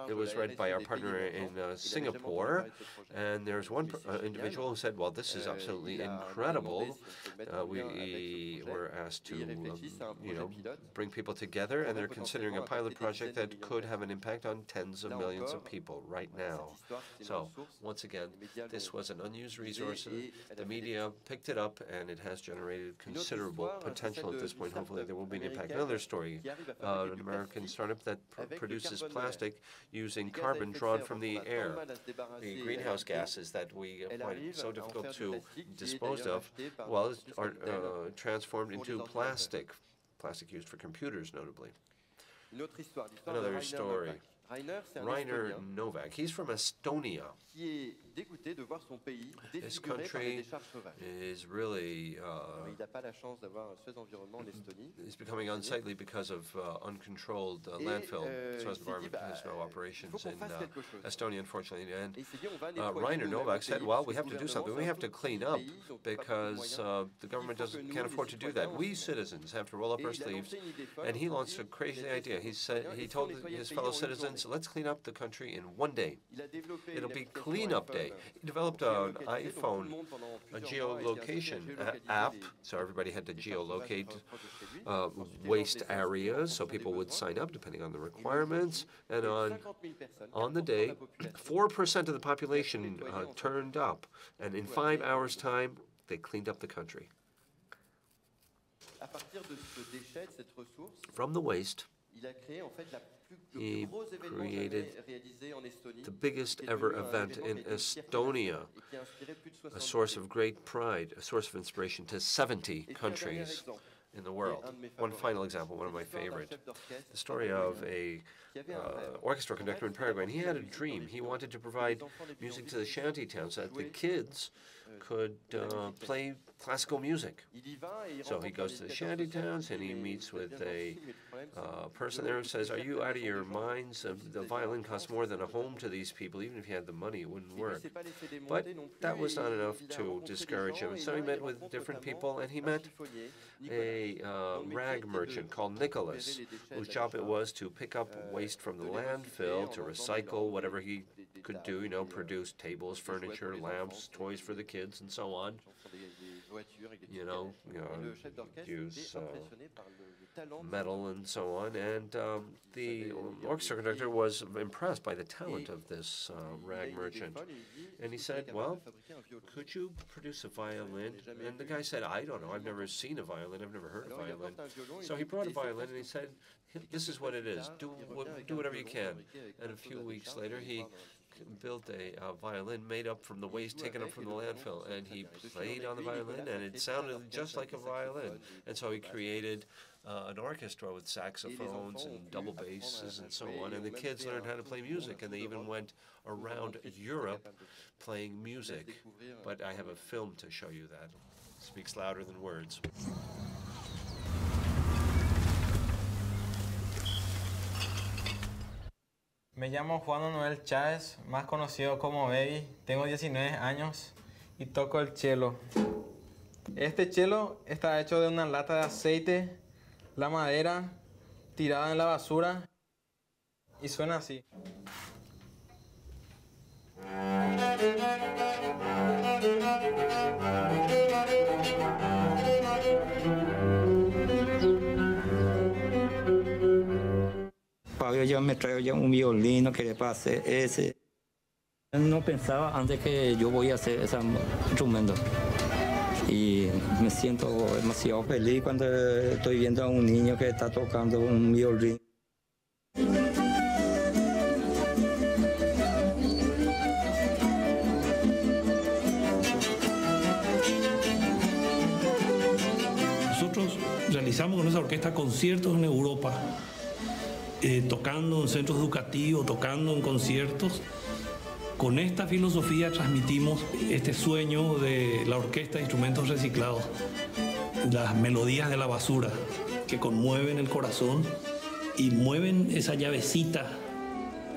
it was read by our partner in Singapore. And there's one individual who said, well, this is absolutely incredible. We were asked to bring people together, and they're considering a pilot project that could have an impact on tens of millions of people right now. So once again, this was an unused resource. The media picked it up, and it has generated considerable potential at this point. Hopefully there will be an impact. Another story, an American startup that produces plastic using carbon drawn from the air. The greenhouse gases that we find so difficult to dispose of, well, are transformed into plastic used for computers, notably. Another story. Rainer Novak, he's from Estonia. This country is really is becoming unsightly because of uncontrolled landfill. SUEZ Environment has no operations in Estonia, unfortunately. And Rainer Novak said, well, we have to do something. We have to clean up because the government can't afford to do that. We citizens have to roll up our sleeves. And he launched a crazy idea. He told his fellow citizens, let's clean up the country in one day. It'll be cleanup day. He developed an iPhone, a geolocation app, so everybody had to geolocate waste areas, so people would sign up depending on the requirements. And on the day, 4% of the population turned up, and in 5 hours' time, they cleaned up the country. From the waste, he created the biggest ever event in Estonia, a source of great pride, a source of inspiration to 70 countries in the world. One final example, one of my favorite, the story of a orchestra conductor in Paraguay. And he had a dream. He wanted to provide music to the shanty towns so that the kids could play classical music. So he goes to the shanty towns and he meets with a person there who says, are you out of your minds? The violin costs more than a home to these people. Even if you had the money, it wouldn't work. But that was not enough to discourage him. So he met with different people, and he met a rag merchant called Nicholas, whose job it was to pick up waste from the landfill, to recycle whatever he could do, produce tables, furniture, lamps, toys for the kids, and so on. Use metal and so on. And the orchestra conductor was impressed by the talent of this rag merchant. And he said, well, could you produce a violin? And the guy said, I don't know. I've never seen a violin. I've never heard a violin. So he brought a violin and he said, this is what it is. Do whatever you can. And a few weeks later, he built a violin made up from the waste taken up from the landfill, and he played on the violin, and it sounded just like a violin. And so he created an orchestra with saxophones and double basses and so on, and the kids learned how to play music, and they even went around Europe playing music. But I have a film to show you that. It speaks louder than words. Me llamo Juan Manuel Chávez, más conocido como Baby. Tengo 19 años y toco el cello. Este cello está hecho de una lata de aceite, la madera tirada en la basura y suena así. Fabio ya me trajo ya un violín, no quería para hacer ese. No pensaba antes que yo voy a hacer ese instrumento. Y me siento demasiado feliz cuando estoy viendo a un niño que está tocando un violín. Nosotros realizamos con esa orquesta conciertos en Europa. Tocando en centros educativos, tocando en conciertos. Con esta filosofía transmitimos este sueño de la orquesta de instrumentos reciclados, las melodías de la basura que conmueven el corazón y mueven esa llavecita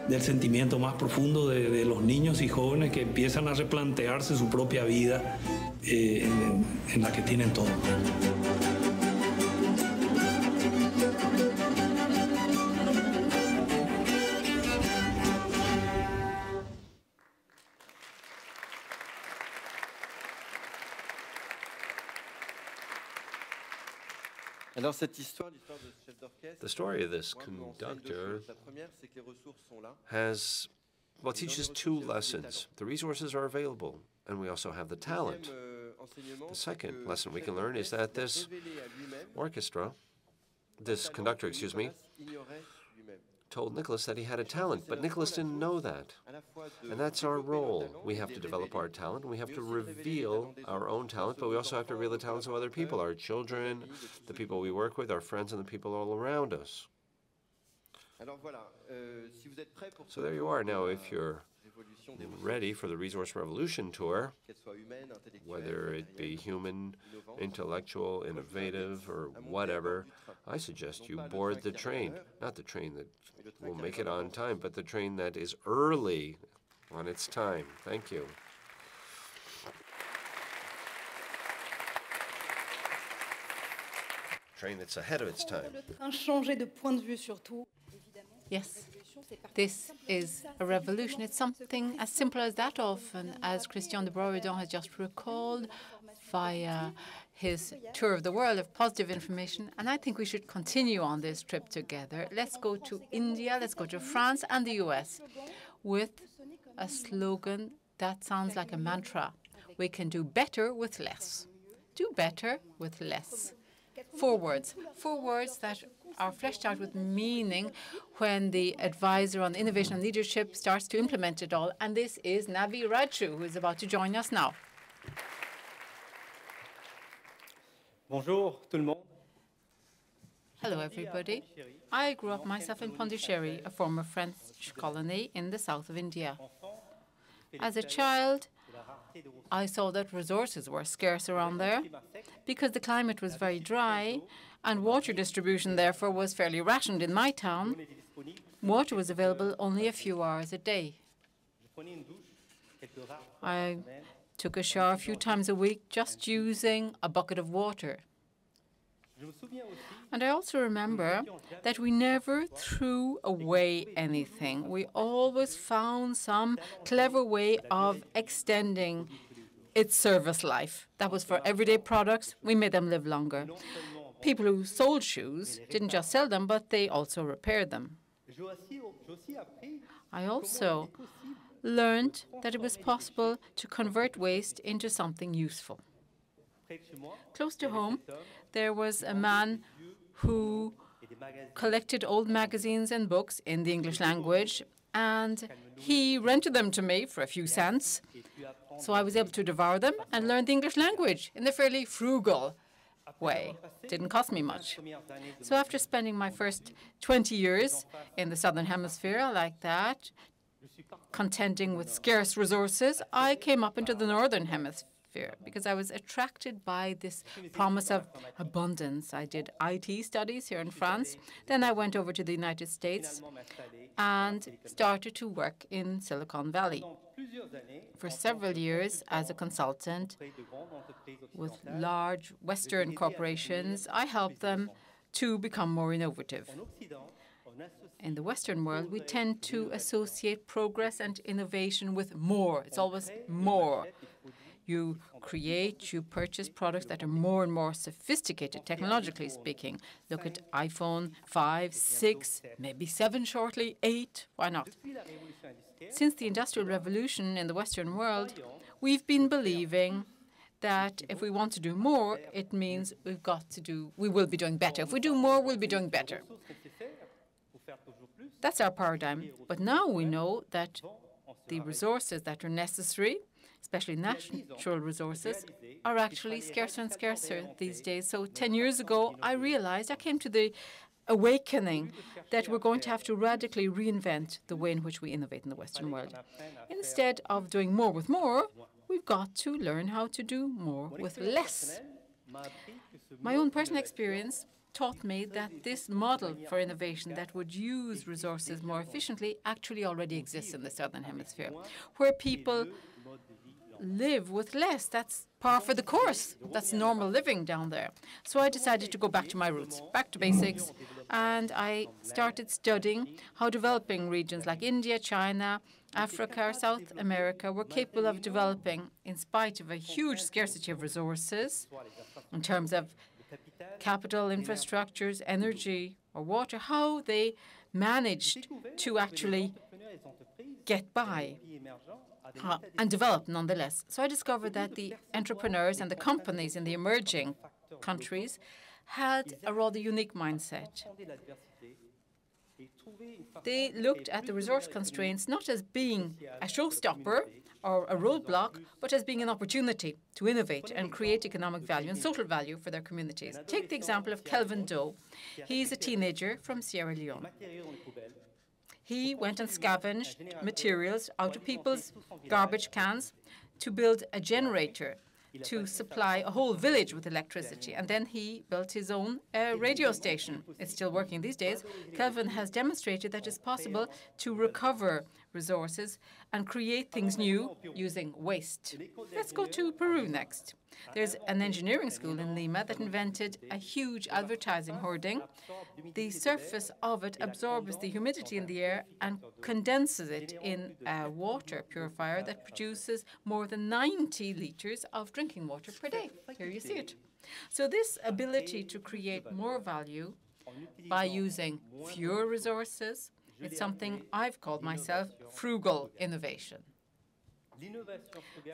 del sentimiento más profundo de los niños y jóvenes que empiezan a replantearse su propia vida en la que tienen todo. The story of this conductor teaches two lessons. The resources are available, and we also have the talent. The second lesson we can learn is that this conductor, told Nicholas that he had a talent, but Nicholas didn't know that. And that's our role. We have to develop our talent, we have to reveal our own talent, but we also have to reveal the talents of other people, our children, the people we work with, our friends, and the people all around us. So there you are. Now, if you're ready for the Resource Revolution tour, whether it be human, intellectual, innovative, or whatever, I suggest you board the train. Not the train that will make it on time, but the train that is early on its time. Thank you. Train that's ahead of its time. Yes, this is a revolution. It's something as simple as that often, as Christian de Broedon has just recalled via his tour of the world of positive information. And I think we should continue on this trip together. Let's go to India, let's go to France and the US with a slogan that sounds like a mantra. We can do better with less. Do better with less. 4 words that are fleshed out with meaning when the advisor on innovation and leadership starts to implement it all. And this is Navi Raju, who is about to join us now. Bonjour, tout le monde. Hello, everybody. I grew up myself in Pondicherry, a former French colony in the south of India. As a child, I saw that resources were scarce around there because the climate was very dry and water distribution, therefore, was fairly rationed in my town. Water was available only a few hours a day. I took a shower a few times a week just using a bucket of water. And I also remember that we never threw away anything. We always found some clever way of extending its service life. That was for everyday products. We made them live longer. People who sold shoes didn't just sell them, but they also repaired them. I also learned that it was possible to convert waste into something useful. Close to home, there was a man who collected old magazines and books in the English language, and he rented them to me for a few cents. So I was able to devour them and learn the English language in a fairly frugal way. Didn't cost me much. So after spending my first 20 years in the Southern Hemisphere like that, contending with scarce resources, I came up into the Northern Hemisphere because I was attracted by this promise of abundance. I did IT studies here in France. Then I went over to the United States and started to work in Silicon Valley for several years as a consultant with large Western corporations. I helped them to become more innovative. In the Western world, we tend to associate progress and innovation with more. It's always more. You create, you purchase products that are more and more sophisticated, technologically speaking. Look at iPhone 5, 6, maybe 7 shortly, 8. Why not? Since the Industrial Revolution in the Western world, we've been believing that if we want to do more, it means we will be doing better. If we do more, we'll be doing better. That's our paradigm. But now we know that the resources that are necessary, especially natural resources, are actually scarcer and scarcer these days. So 10 years ago, I came to the awakening that we're going to have to radically reinvent the way in which we innovate in the Western world. Instead of doing more with more, we've got to learn how to do more with less. My own personal experience taught me that this model for innovation that would use resources more efficiently actually already exists in the Southern Hemisphere, where people live with less. That's par for the course. That's normal living down there. So I decided to go back to my roots, back to basics, and I started studying how developing regions like India, China, Africa, or South America were capable of developing in spite of a huge scarcity of resources in terms of capital, infrastructures, energy, or water, how they managed to actually get by and develop nonetheless. So I discovered that the entrepreneurs and the companies in the emerging countries had a rather unique mindset. They looked at the resource constraints not as being a showstopper or a roadblock, but as being an opportunity to innovate and create economic value and social value for their communities. Take the example of Kelvin Doe. He's a teenager from Sierra Leone. He went and scavenged materials out of people's garbage cans to build a generator to supply a whole village with electricity. And then he built his own radio station. It's still working these days. Kelvin has demonstrated that it's possible to recover resources and create things new using waste. Let's go to Peru next. There's an engineering school in Lima that invented a huge advertising hoarding. The surface of it absorbs the humidity in the air and condenses it in a water purifier that produces more than 90 liters of drinking water per day. Here you see it. So this ability to create more value by using fewer resources, it's something I've called myself frugal innovation.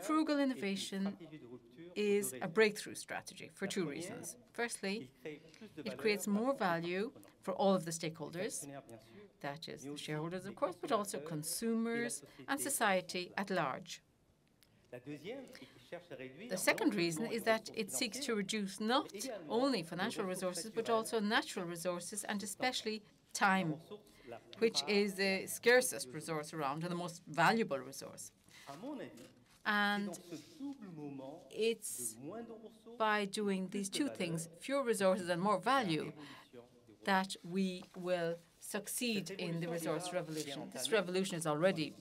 Frugal innovation is a breakthrough strategy for two reasons. Firstly, it creates more value for all of the stakeholders, that is, the shareholders, of course, but also consumers and society at large. The second reason is that it seeks to reduce not only financial resources, but also natural resources, and especially time, which is the scarcest resource around and the most valuable resource. And it's by doing these two things, fewer resources and more value, that we will succeed in the resource revolution. This revolution is already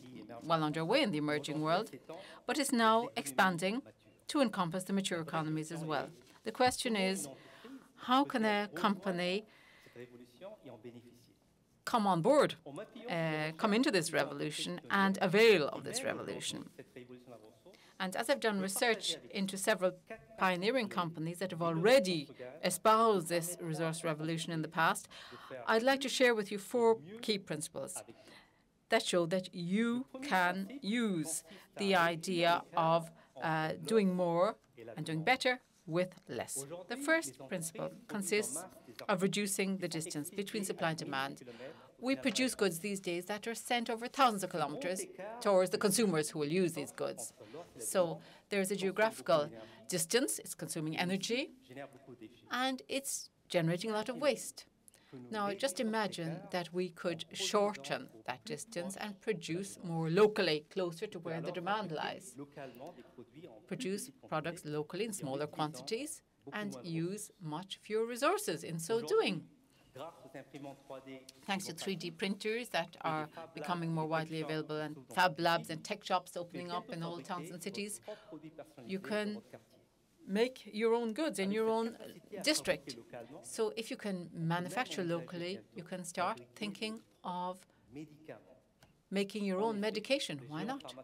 well underway in the emerging world, but it's now expanding to encompass the mature economies as well. The question is, how can a company come on board, come into this revolution and avail of this revolution? And as I've done research into several pioneering companies that have already espoused this resource revolution in the past, I'd like to share with you 4 key principles that show that you can use the idea of doing more and doing better with less. The first principle consists of reducing the distance between supply and demand. We produce goods these days that are sent over thousands of kilometers towards the consumers who will use these goods. So there's a geographical distance, it's consuming energy, and it's generating a lot of waste. Now, just imagine that we could shorten that distance and produce more locally, closer to where the demand lies. Produce products locally in smaller quantities and use much fewer resources in so doing. Thanks to 3D printers that are becoming more widely available and Fab Labs and tech shops opening up in all towns and cities, you can make your own goods in your own district. So if you can manufacture locally, you can start thinking of making your own medication. Why not?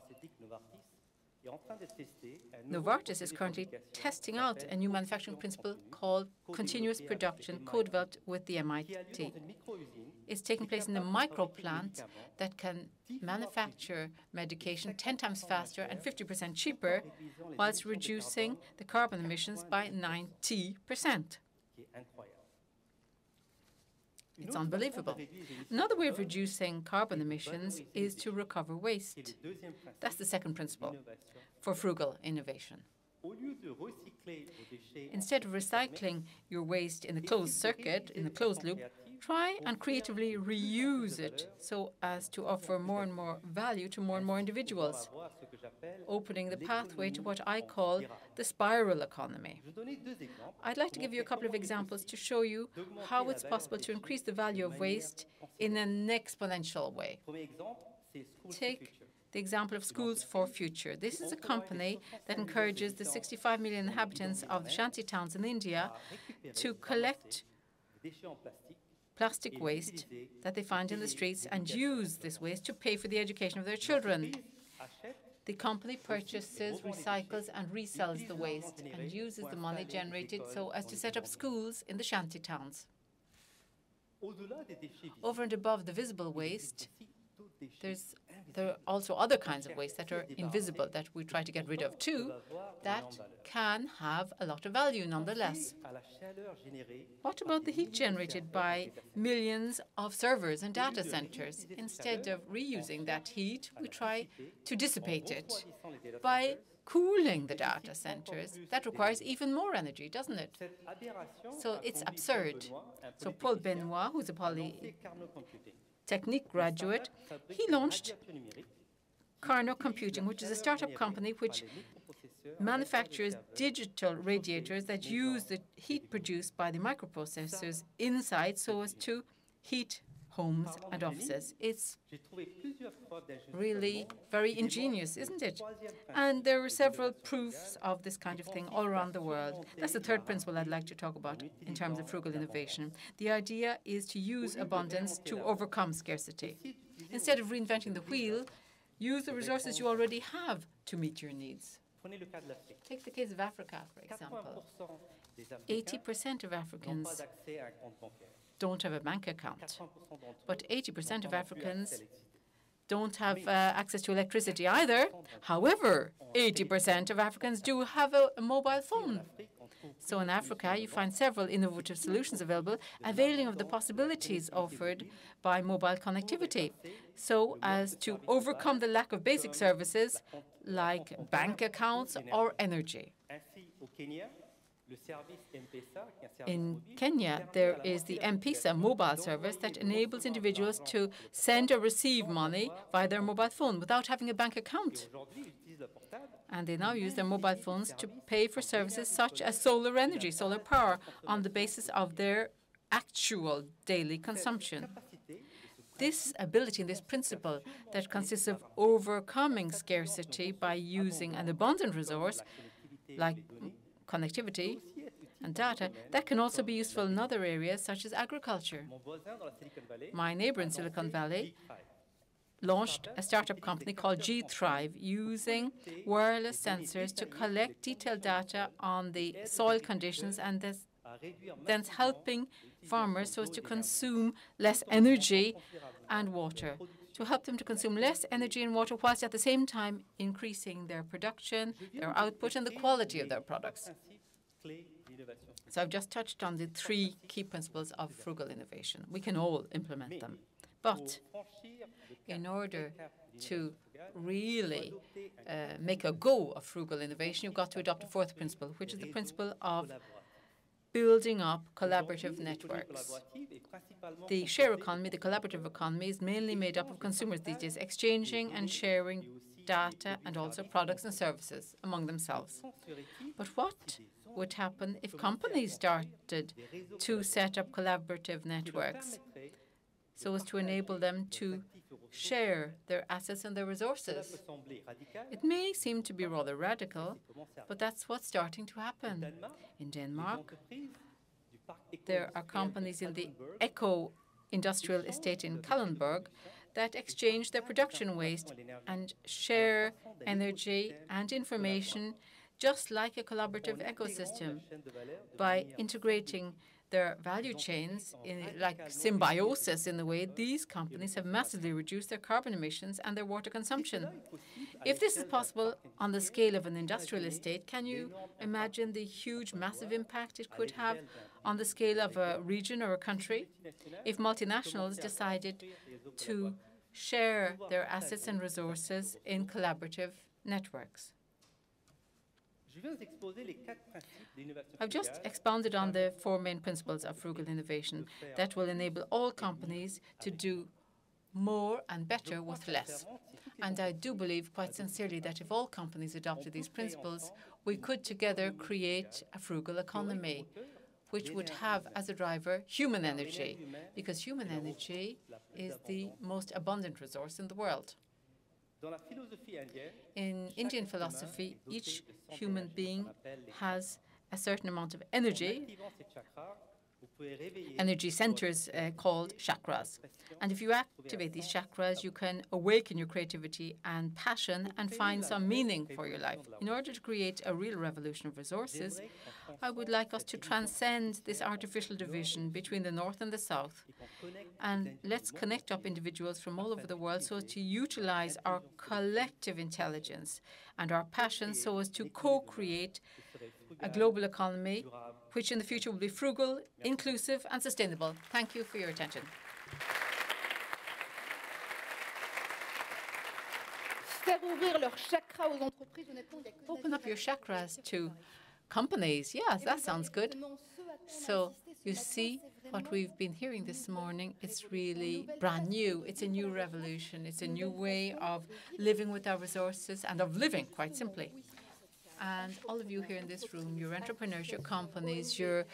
Novartis is currently testing out a new manufacturing principle called continuous production, co-developed with the MIT. It's taking place in a micro plant that can manufacture medication 10 times faster and 50% cheaper, whilst reducing the carbon emissions by 90%. It's unbelievable. Another way of reducing carbon emissions is to recover waste. That's the second principle for frugal innovation. Instead of recycling your waste in a closed circuit, in a closed loop, try and creatively reuse it so as to offer more and more value to more and more individuals, opening the pathway to what I call the spiral economy. I'd like to give you a couple of examples to show you how it's possible to increase the value of waste in an exponential way. Take the example of Schools for Future. This is a company that encourages the 65 million inhabitants of the shanty towns in India to collect plastic waste that they find in the streets and use this waste to pay for the education of their children. The company purchases, recycles, and resells the waste and uses the money generated so as to set up schools in the shanty towns. Over and above the visible waste, there are also other kinds of waste that are invisible that we try to get rid of too, that can have a lot of value nonetheless. What about the heat generated by millions of servers and data centers? Instead of reusing that heat, we try to dissipate it by cooling the data centers. That requires even more energy, doesn't it? So it's absurd. So Paul Benoit, who's a Polytechnique graduate, he launched Carnot Computing, which is a startup company which manufactures digital radiators that use the heat produced by the microprocessors inside so as to heat homes and offices. It's really very ingenious, isn't it? And there are several proofs of this kind of thing all around the world. That's the third principle I'd like to talk about in terms of frugal innovation. The idea is to use abundance to overcome scarcity. Instead of reinventing the wheel, use the resources you already have to meet your needs. Take the case of Africa, for example. 80% of Africans don't have a bank account, but 80% of Africans don't have access to electricity either. However, 80% of Africans do have a mobile phone. So in Africa, you find several innovative solutions available, availing of the possibilities offered by mobile connectivity, so as to overcome the lack of basic services like bank accounts or energy. In Kenya, there is the M-Pesa mobile service that enables individuals to send or receive money via their mobile phone without having a bank account. And they now use their mobile phones to pay for services such as solar energy, solar power, on the basis of their actual daily consumption. This ability and this principle that consists of overcoming scarcity by using an abundant resource like connectivity and data, that can also be useful in other areas such as agriculture. My neighbor in Silicon Valley launched a startup company called G-Thrive using wireless sensors to collect detailed data on the soil conditions and then helping farmers so as to consume less energy and water, to help them to consume less energy and water whilst at the same time increasing their production, their output, and the quality of their products. So I've just touched on the three key principles of frugal innovation. We can all implement them. But in order to really make a go of frugal innovation, you've got to adopt a fourth principle, which is the principle of building up collaborative networks. The share economy, the collaborative economy, is mainly made up of consumers these days, exchanging and sharing data and also products and services among themselves. But what would happen if companies started to set up collaborative networks so as to enable them to share their assets and their resources? It may seem to be rather radical, but that's what's starting to happen. In Denmark, there are companies in the eco-industrial estate in Kalundborg that exchange their production waste and share energy and information just like a collaborative ecosystem by integrating their value chains in like symbiosis in the way these companies have massively reduced their carbon emissions and their water consumption. If this is possible on the scale of an industrial estate, can you imagine the huge, massive impact it could have on the scale of a region or a country if multinationals decided to share their assets and resources in collaborative networks? I've just expounded on the four main principles of frugal innovation that will enable all companies to do more and better with less. And I do believe quite sincerely that if all companies adopted these principles, we could together create a frugal economy, which would have as a driver human energy, because human energy is the most abundant resource in the world. In Indian philosophy, each human being has a certain amount of energy, energy centers called chakras. And if you activate these chakras, you can awaken your creativity and passion and find some meaning for your life. In order to create a real revolution of resources, I would like us to transcend this artificial division between the North and the South. And let's connect up individuals from all over the world so as to utilize our collective intelligence and our passion so as to co-create a global economy which in the future will be frugal, inclusive and sustainable. Thank you for your attention. Open up your chakras to companies. Yes, that sounds good. So you see what we've been hearing this morning. It's really brand new. It's a new revolution. It's a new way of living with our resources and of living, quite simply. And all of you here in this room, your entrepreneurs, your companies, your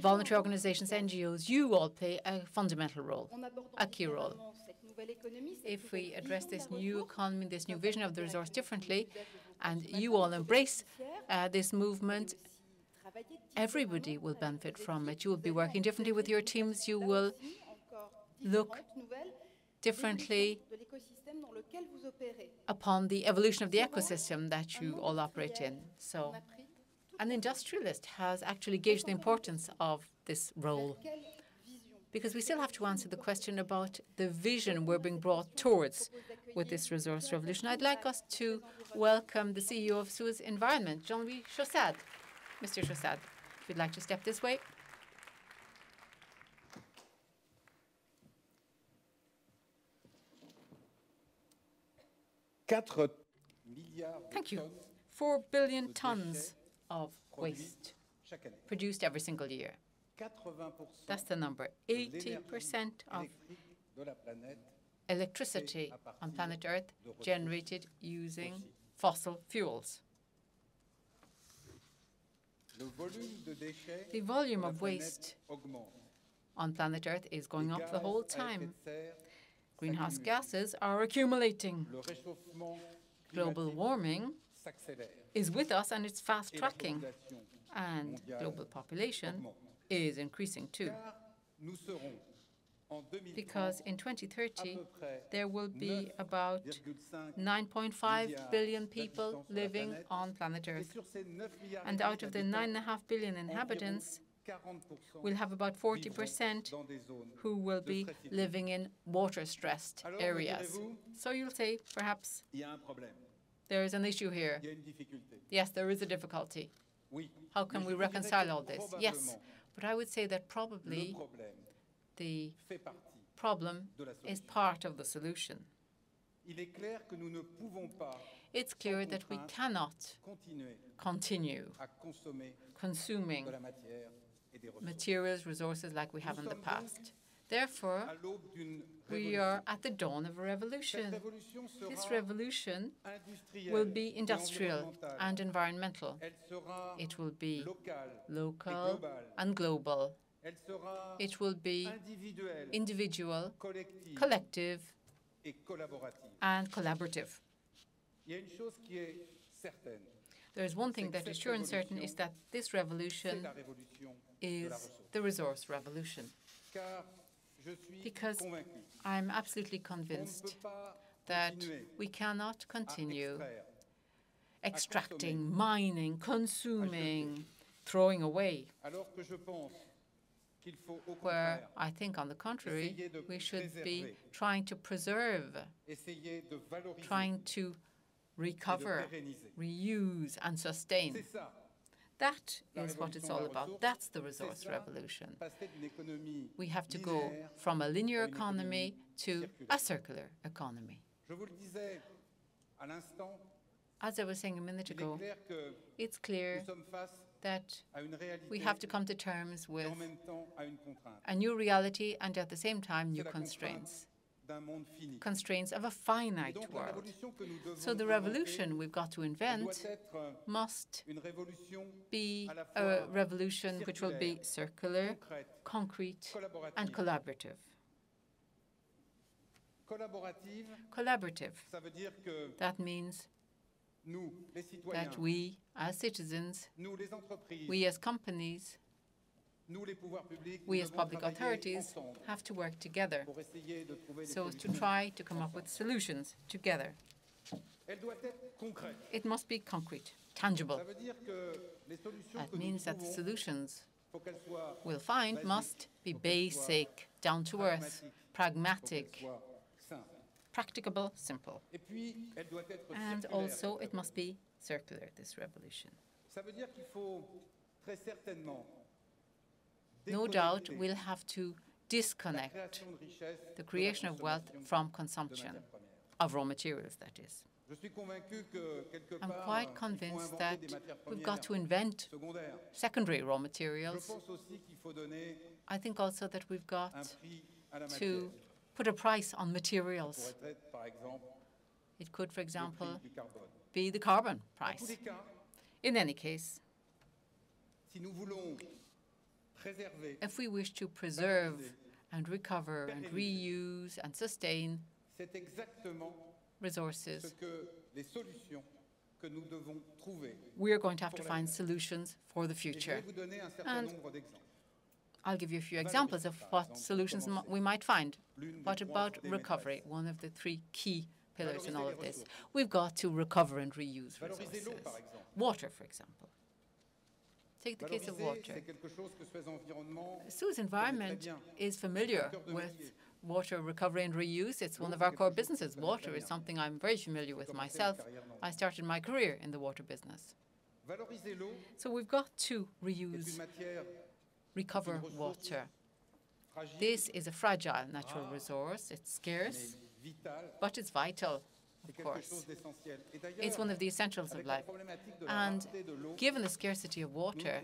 voluntary organizations, NGOs, you all play a fundamental role, a key role. If we address this new economy, this new vision of the resource differently, and you all embrace this movement, everybody will benefit from it. You will be working differently with your teams. You will look differently upon the evolution of the ecosystem that you all operate in. So an industrialist has actually gauged the importance of this role, because we still have to answer the question about the vision we're being brought towards with this resource revolution. I'd like us to welcome the CEO of SUEZ Environment, Jean-Louis Chaussade. Mr. Chaussade, if you'd like to step this way. Thank you. 4 billion tons of waste produced every single year. That's the number. 80% of electricity on planet Earth generated using fossil fuels. The volume of waste on planet Earth is going up the whole time. Greenhouse gases are accumulating. Global warming is with us and it's fast-tracking. And global population is increasing too. Because in 2030, there will be about 9.5 billion people living on planet Earth. And out of the 9.5 billion inhabitants, we'll have about 40% who will be living in water-stressed areas. So you'll say, perhaps, there is an issue here. Yes, there is a difficulty. How can we reconcile all this? Yes, but I would say that probably the problem is part of the solution. It's clear that we cannot continue consuming materials, resources like we have in the past. Therefore, we are at the dawn of a revolution. This revolution will be industrial and environmental. It will be local and global. It will be individual, collective, and collaborative. There is one thing that is sure and certain, is that this revolution is the resource revolution. Because I'm absolutely convinced that we cannot continue extracting, mining, consuming, throwing away, where I think, on the contrary, we should be trying to preserve, trying to recover, reuse, and sustain. That is what it's all about. That's the resource revolution. We have to go from a linear economy to a circular economy. As I was saying a minute ago, it's clear that we have to come to terms with a new reality and at the same time new constraints. Constraints of a finite world. So the revolution we've got to invent must be a revolution which will be circular, concrete, and collaborative. Collaborative. That means that we, as citizens, we as companies, We as public authorities have to work together so as to try to come up with solutions together. It must be concrete, tangible. That means that the solutions we'll find must be basic, down to earth, pragmatic, practicable, simple. And also it must be circular, this revolution. No doubt we'll have to disconnect the creation of wealth from consumption of raw materials, that is. I'm quite convinced that we've got to invent secondary raw materials. I think also that we've got to put a price on materials. It could, for example, be the carbon price. In any case, if we wish to preserve and recover and reuse and sustain resources, we are going to have to find solutions for the future. And I'll give you a few examples of what solutions we might find. What about recovery, one of the three key pillars in all of this? We've got to recover and reuse resources. Water, for example. Take the case of water. SUEZ Environment is familiar with water recovery and reuse. It's one of our core businesses. Water is something I'm very familiar with myself. I started my career in the water business. So we've got to reuse, recover water. This is a fragile natural resource. It's scarce, but it's vital, of course. It's one of the essentials of life. And given the scarcity of water,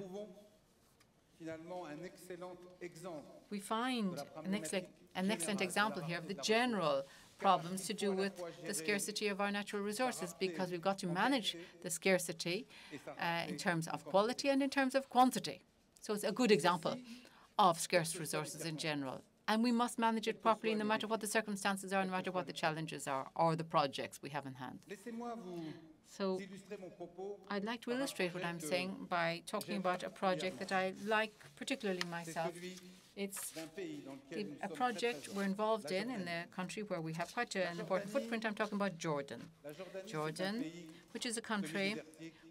we find an excellent example here of the general problems to do with the scarcity of our natural resources, because we've got to manage the scarcity in terms of quality and in terms of quantity. So it's a good example of scarce resources in general. And we must manage it properly no matter what the circumstances are, no matter what the challenges are, or the projects we have in hand. So I'd like to illustrate what I'm saying by talking about a project that I like particularly myself. It's a project we're involved in a country where we have quite an important footprint. I'm talking about Jordan. Jordan, which is a country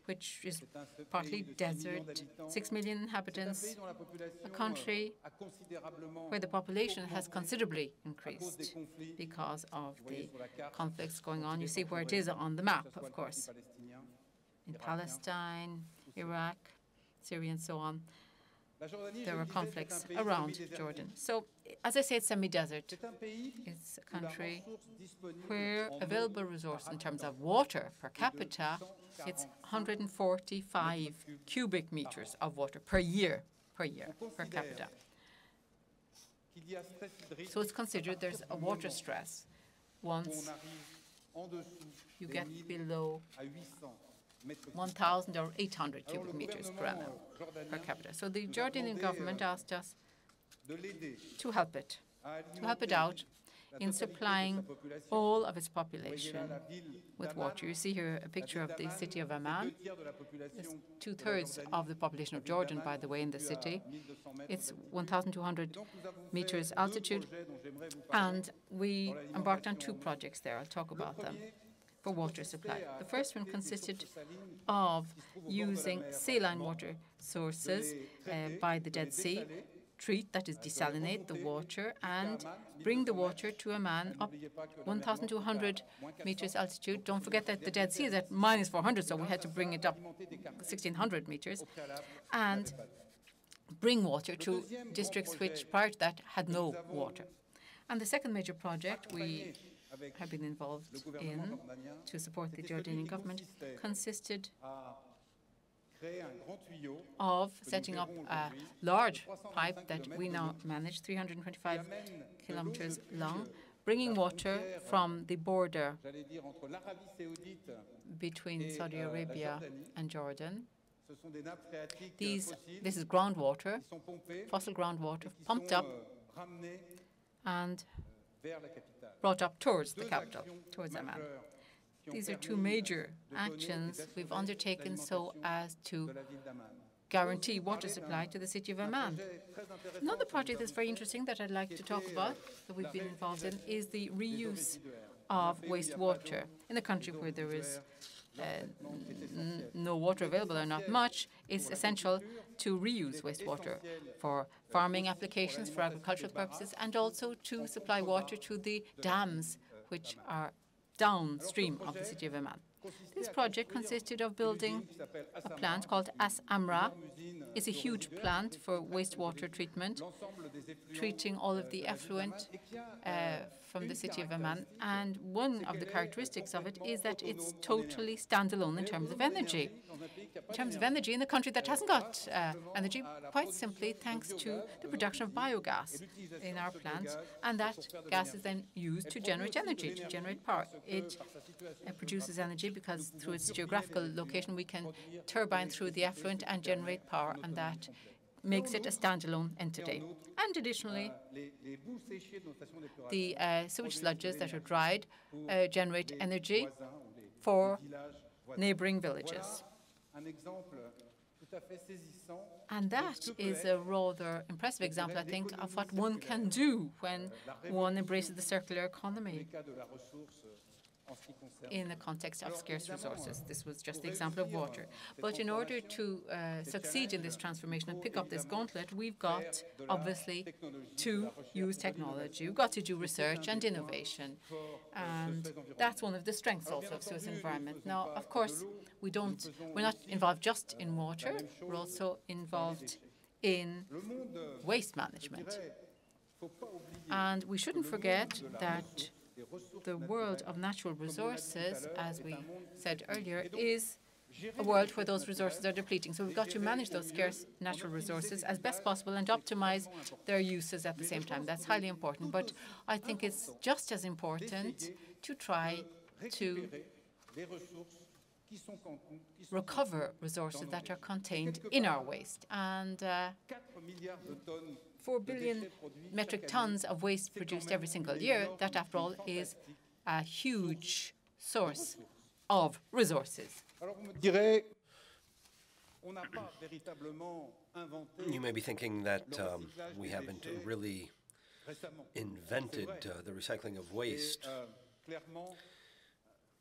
which is partly desert, 6 million inhabitants, a country where the population has considerably increased because of the conflicts going on. You see where it is on the map, of course, in Palestine, Iraq, Syria, and so on. There are conflicts around Jordan. So, as I say, it's semi-desert. It's a country where available resource in terms of water per capita, it's 145 cubic meters of water per year, per capita. So it's considered there's a water stress once you get below 1,000 or 800 cubic meters per annum per capita. So the Jordanian government asked us to help it out in supplying all of its population with water. You see here a picture of the city of Amman. It's 2/3 of the population of Jordan, by the way, in the city. It's 1,200 meters altitude. And we embarked on 2 projects there. I'll talk about them. For water supply. The first one consisted of using saline water sources by the Dead Sea, treat, that is desalinate the water, and bring the water to Amman up 1,200 meters altitude. Don't forget that the Dead Sea is at -400, so we had to bring it up 1,600 meters, and bring water to districts which prior to that had no water. And the second major project we have been involved in to support the Jordanian government consisted of setting up a large pipe that we now manage, 325 kilometers long, bringing water from the border between Saudi Arabia and Jordan. This is groundwater, fossil groundwater, pumped up and brought up towards the capital, towards Amman. These are 2 major actions we've undertaken so as to guarantee water supply to the city of Amman. Another project that's very interesting that I'd like to talk about that we've been involved in is the reuse of wastewater. In a country where there is no water available or not much, it's essential to reuse wastewater for farming applications, for agricultural purposes, and also to supply water to the dams which are downstream of the city of Amman. This project consisted of building a plant called As Amra. It's a huge plant for wastewater treatment, treating all of the effluent from the city of Amman. And one of the characteristics of it is that it's totally standalone in terms of energy. In terms of energy, in a country that hasn't got energy, quite simply thanks to the production of biogas in our plant, and that gas is then used to generate energy, to generate power. It produces energy because through its geographical location we can turbine through the effluent and generate power, and that makes it a standalone entity. And additionally, the sewage sludges that are dried generate energy for neighboring villages. And that is a rather impressive example, I think, of what one can do when one embraces the circular economy in the context of scarce resources. This was just the example of water. But in order to succeed in this transformation and pick up this gauntlet, we've got, obviously, to use technology. We've got to do research and innovation. And that's one of the strengths also of SUEZ Environment. Now, of course, we're not involved just in water. We're also involved in waste management. And we shouldn't forget that the world of natural resources, as we said earlier, is a world where those resources are depleting. So we've got to manage those scarce natural resources as best possible and optimize their uses at the same time. That's highly important. But I think it's just as important to try to recover resources that are contained in our waste. And 4 billion metric tons of waste produced every single year, that, after all, is a huge source of resources. You may be thinking that we haven't really invented the recycling of waste,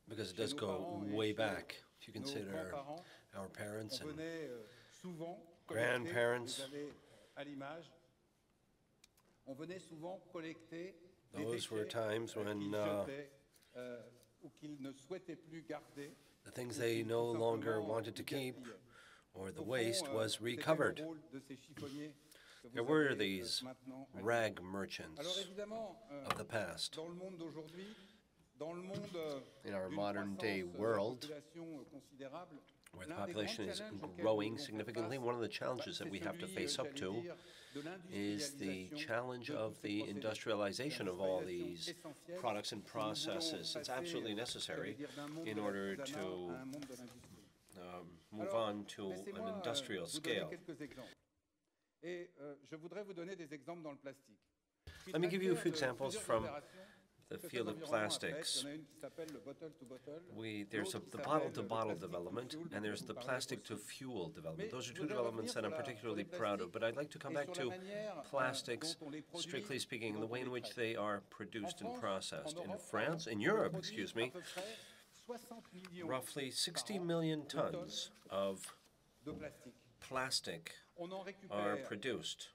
because it does go way back. If you consider our parents and grandparents, those were times when the things they no longer wanted to keep, or the waste, was recovered. There were these rag merchants of the past. In our modern-day world, where the population is growing significantly, one of the challenges that we have to face up to is the challenge of the industrialization of all these products and processes. It's absolutely necessary in order to move on to an industrial scale. Let me give you a few examples from the field of plastics. There's the bottle-to-bottle development, and there's the plastic-to-fuel development. Those are two developments that I'm particularly proud of, but I'd like to come back to plastics, strictly speaking, and the way in which they are produced and processed. In Europe, roughly 60 million tons of plastic are produced.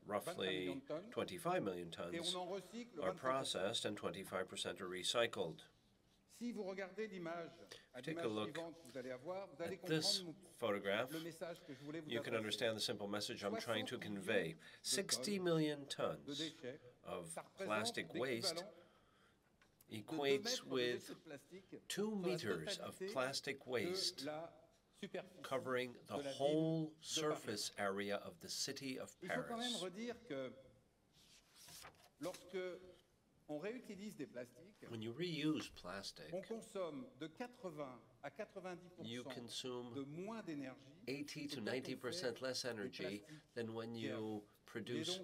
Roughly 25 million tons are processed and 25% are recycled. If you take a look at this photograph, you can understand the simple message I'm trying to convey. 60 million tons of plastic waste equates with 2 meters of plastic waste covering the whole surface area of the city of Paris. When you reuse plastic, you consume 80 to 90% less energy than when you produce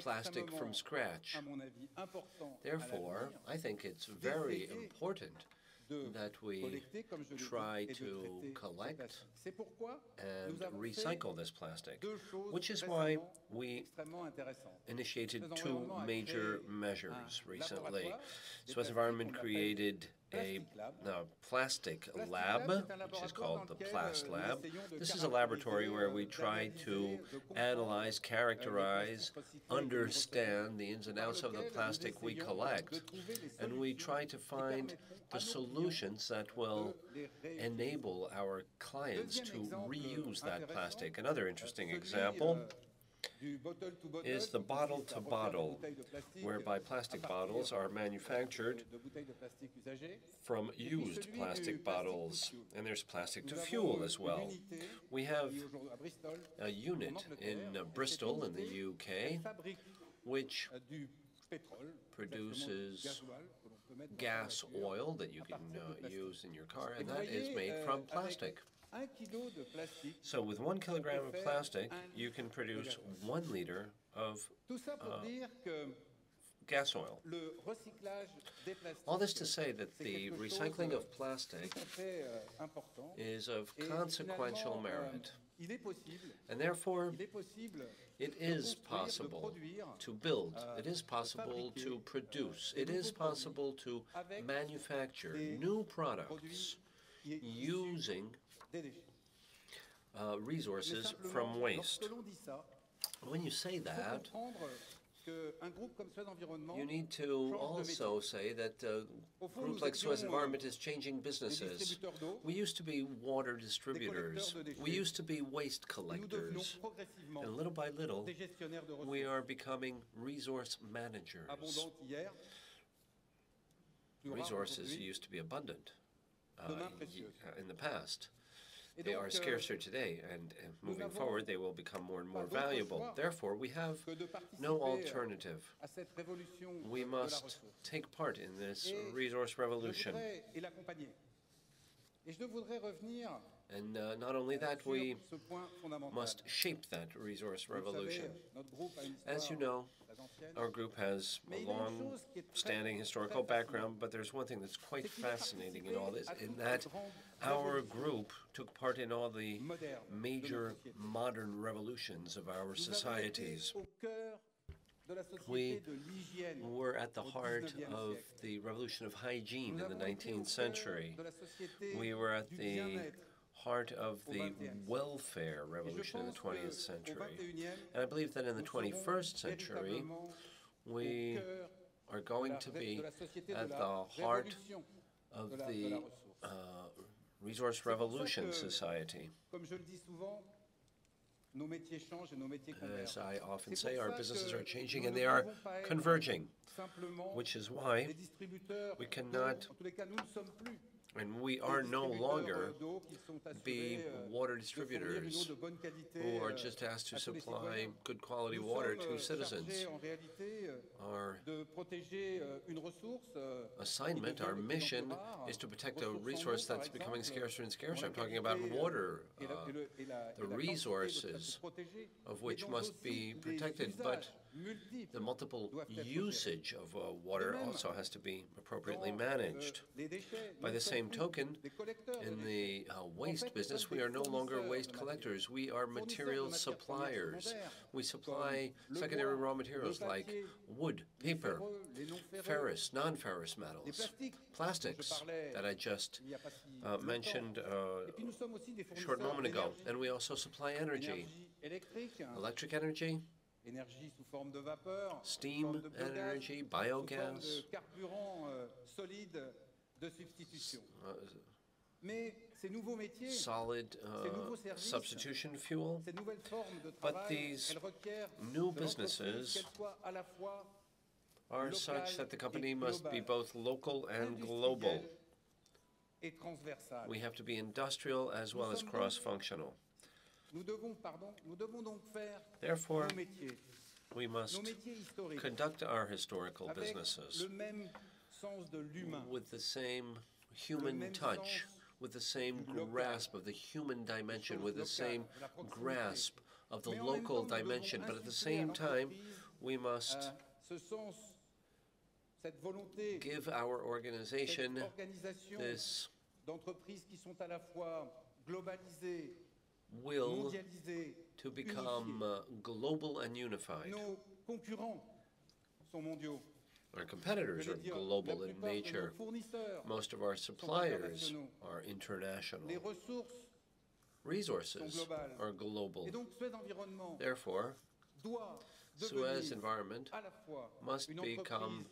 plastic from scratch. Therefore, I think it's very important that we try to collect and recycle this plastic, which is why we initiated two major measures recently. SUEZ Environment created a plastic lab, which is called the Plast Lab. This is a laboratory where we try to analyze, characterize, understand the ins and outs of the plastic we collect, and we try to find the solutions that will enable our clients to reuse that plastic. Another interesting example is the bottle-to-bottle, whereby plastic bottles are manufactured from used plastic bottles, and there's plastic to fuel as well. We have a unit in Bristol in the UK which produces gas oil that you can use in your car, and that is made from plastic. So with 1 kilogram of plastic, you can produce 1 liter of gas oil. All this to say that the recycling of plastic is of consequential merit. And therefore, it is possible to build, it is possible to produce, it is possible to manufacture new products using resources from waste. When you say that, you need to also say that a group like SUEZ Environment is changing businesses. We used to be water distributors. We used to be waste collectors. And little by little, we are becoming resource managers. Resources used to be abundant in the past. They are scarcer today, and moving forward, they will become more and more valuable. Therefore, we have no alternative. We must take part in this resource revolution. And not only that, we must shape that resource revolution. As you know, our group has a long-standing historical background, but there's one thing that's quite fascinating in all this, in that our group took part in all the major modern revolutions of our societies. We were at the heart of the revolution of hygiene in the 19th century. We were at the heart of the welfare revolution in the 20th century. And I believe that in the 21st century, we are going to be at the heart of the resource revolution society. As I often say, our businesses are changing and they are converging, which is why we cannot, and we are no longer, be water distributors who are just asked to supply good quality water to citizens. Our assignment, our mission, is to protect a resource that's becoming scarcer and scarcer. I'm talking about water, the resources of which must be protected, but the multiple usage of water also has to be appropriately managed. By the same token, in the waste business, we are no longer waste collectors. We are material suppliers. We supply secondary raw materials like wood, paper, ferrous, non-ferrous metals, plastics that I just mentioned a short moment ago. And we also supply energy, electric energy, steam energy, biogas, solid substitution fuel. But these new businesses are such that the company must be both local and global. We have to be industrial as well as cross-functional. Therefore, we must conduct our historical businesses with the same human touch, with the same grasp of the human dimension, with the same grasp of the local dimension. But at the same time, we must give our organization this will to become global and unified. Our competitors are global in nature. Most of our suppliers are international. Resources are global. Therefore, SUEZ Environment must become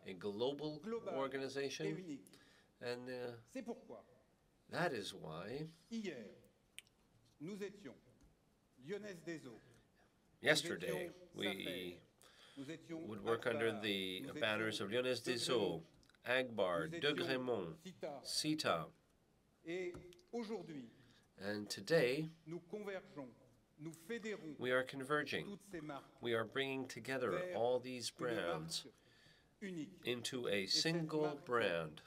a global organization, and that is why yesterday we would work under the banners of Lyonnaise des Eaux, Agbar, De Grémont, CITA. And today, we are converging. We are bringing together all these brands into a single brand.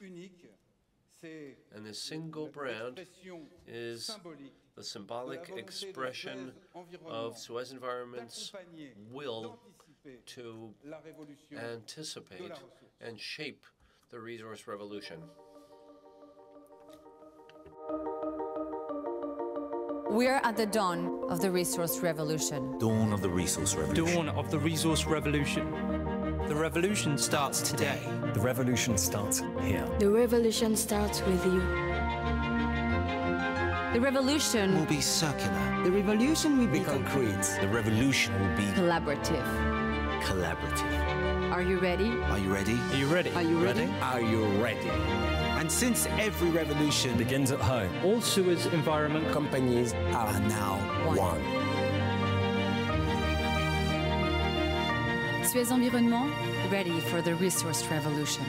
And this single brand is the symbolic expression of SUEZ Environment's will to anticipate and shape the resource revolution. We are at the dawn of the resource revolution. Dawn of the resource revolution. Dawn of the resource revolution. The revolution starts today. The revolution starts here. The revolution starts with you. The revolution will be circular. The revolution will be concrete. The revolution will be collaborative. Collaborative. Are you ready? Are you ready? Are you ready? Are you ready? Are you ready? And since every revolution begins at home, all SUEZ environment companies are now one. SUEZ Environnement, ready for the resource revolution.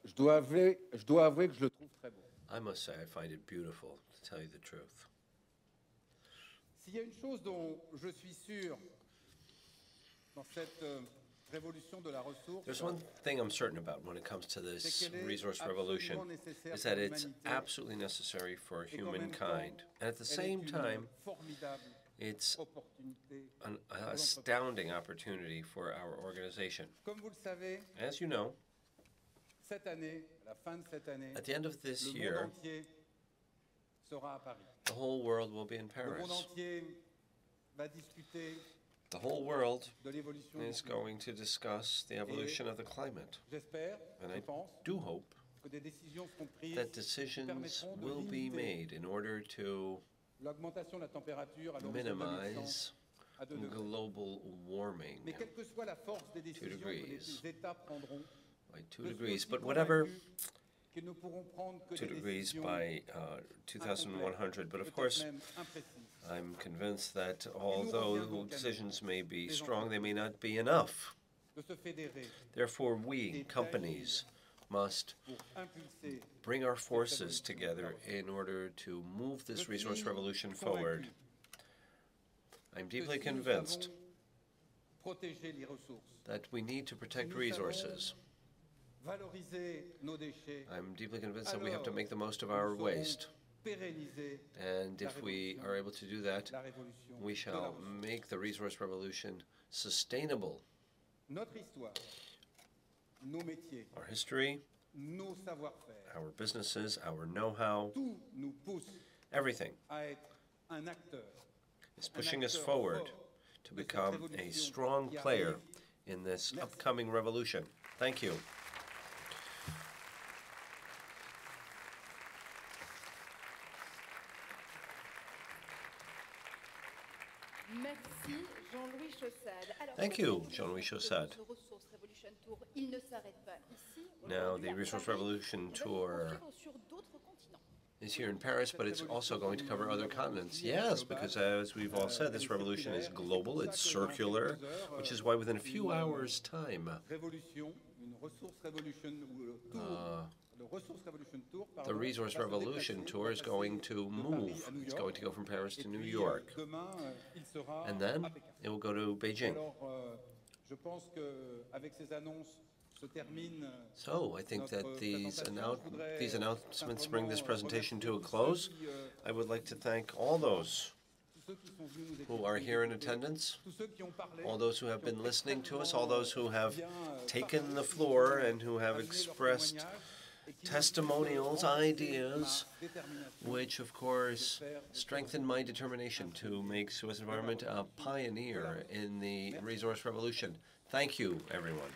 Je dois avouer que je le trouve très beau. I must say, I find it beautiful, to tell you the truth. S'il y a une chose dont je suis sûr dans cette révolution de la ressource, there's one thing I'm certain about when it comes to this resource revolution, is that it's absolutely necessary for humankind. And at the same time, it's an astounding opportunity for our organization. As you know, at the end of this year, the whole world will be in Paris. The whole world is going to discuss the evolution of the climate. And I do hope that decisions will be made in order to minimize global warming 2 degrees. By 2 degrees, but whatever, 2 degrees by 2100. But of course, I'm convinced that although decisions may be strong, they may not be enough. Therefore, we, companies, must bring our forces together in order to move this resource revolution forward. I'm deeply convinced that we need to protect resources. I'm deeply convinced that we have to make the most of our waste. And if we are able to do that, we shall make the resource revolution sustainable. Our history, our businesses, our know-how, everything is pushing us forward to become a strong player in this upcoming revolution. Thank you. Thank you, Jean-Louis Chaussade. Now, the Resource Revolution Tour is here in Paris, but it's also going to cover other continents. Yes, because as we've all said, this revolution is global, it's circular, which is why within a few hours' time, the Resource Revolution Tour is going to move. It's going to go from Paris to New York. And then it will go to Beijing. So I think that these announcements bring this presentation to a close. I would like to thank all those who are here in attendance, all those who have been listening to us, all those who have taken the floor and who have expressed testimonials, ideas, which of course strengthen my determination to make SUEZ Environment a pioneer in the resource revolution. Thank you, everyone.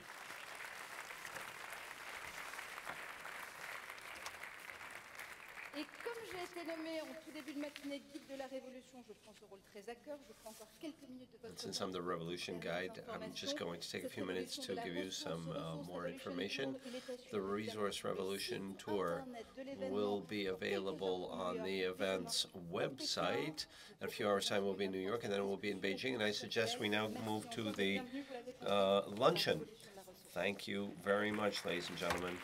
And since I'm the revolution guide, I'm just going to take a few minutes to give you some more information. The Resource Revolution Tour will be available on the event's website. In a few hours' time, we'll be in New York, and then we'll be in Beijing. And I suggest we now move to the luncheon. Thank you very much, ladies and gentlemen.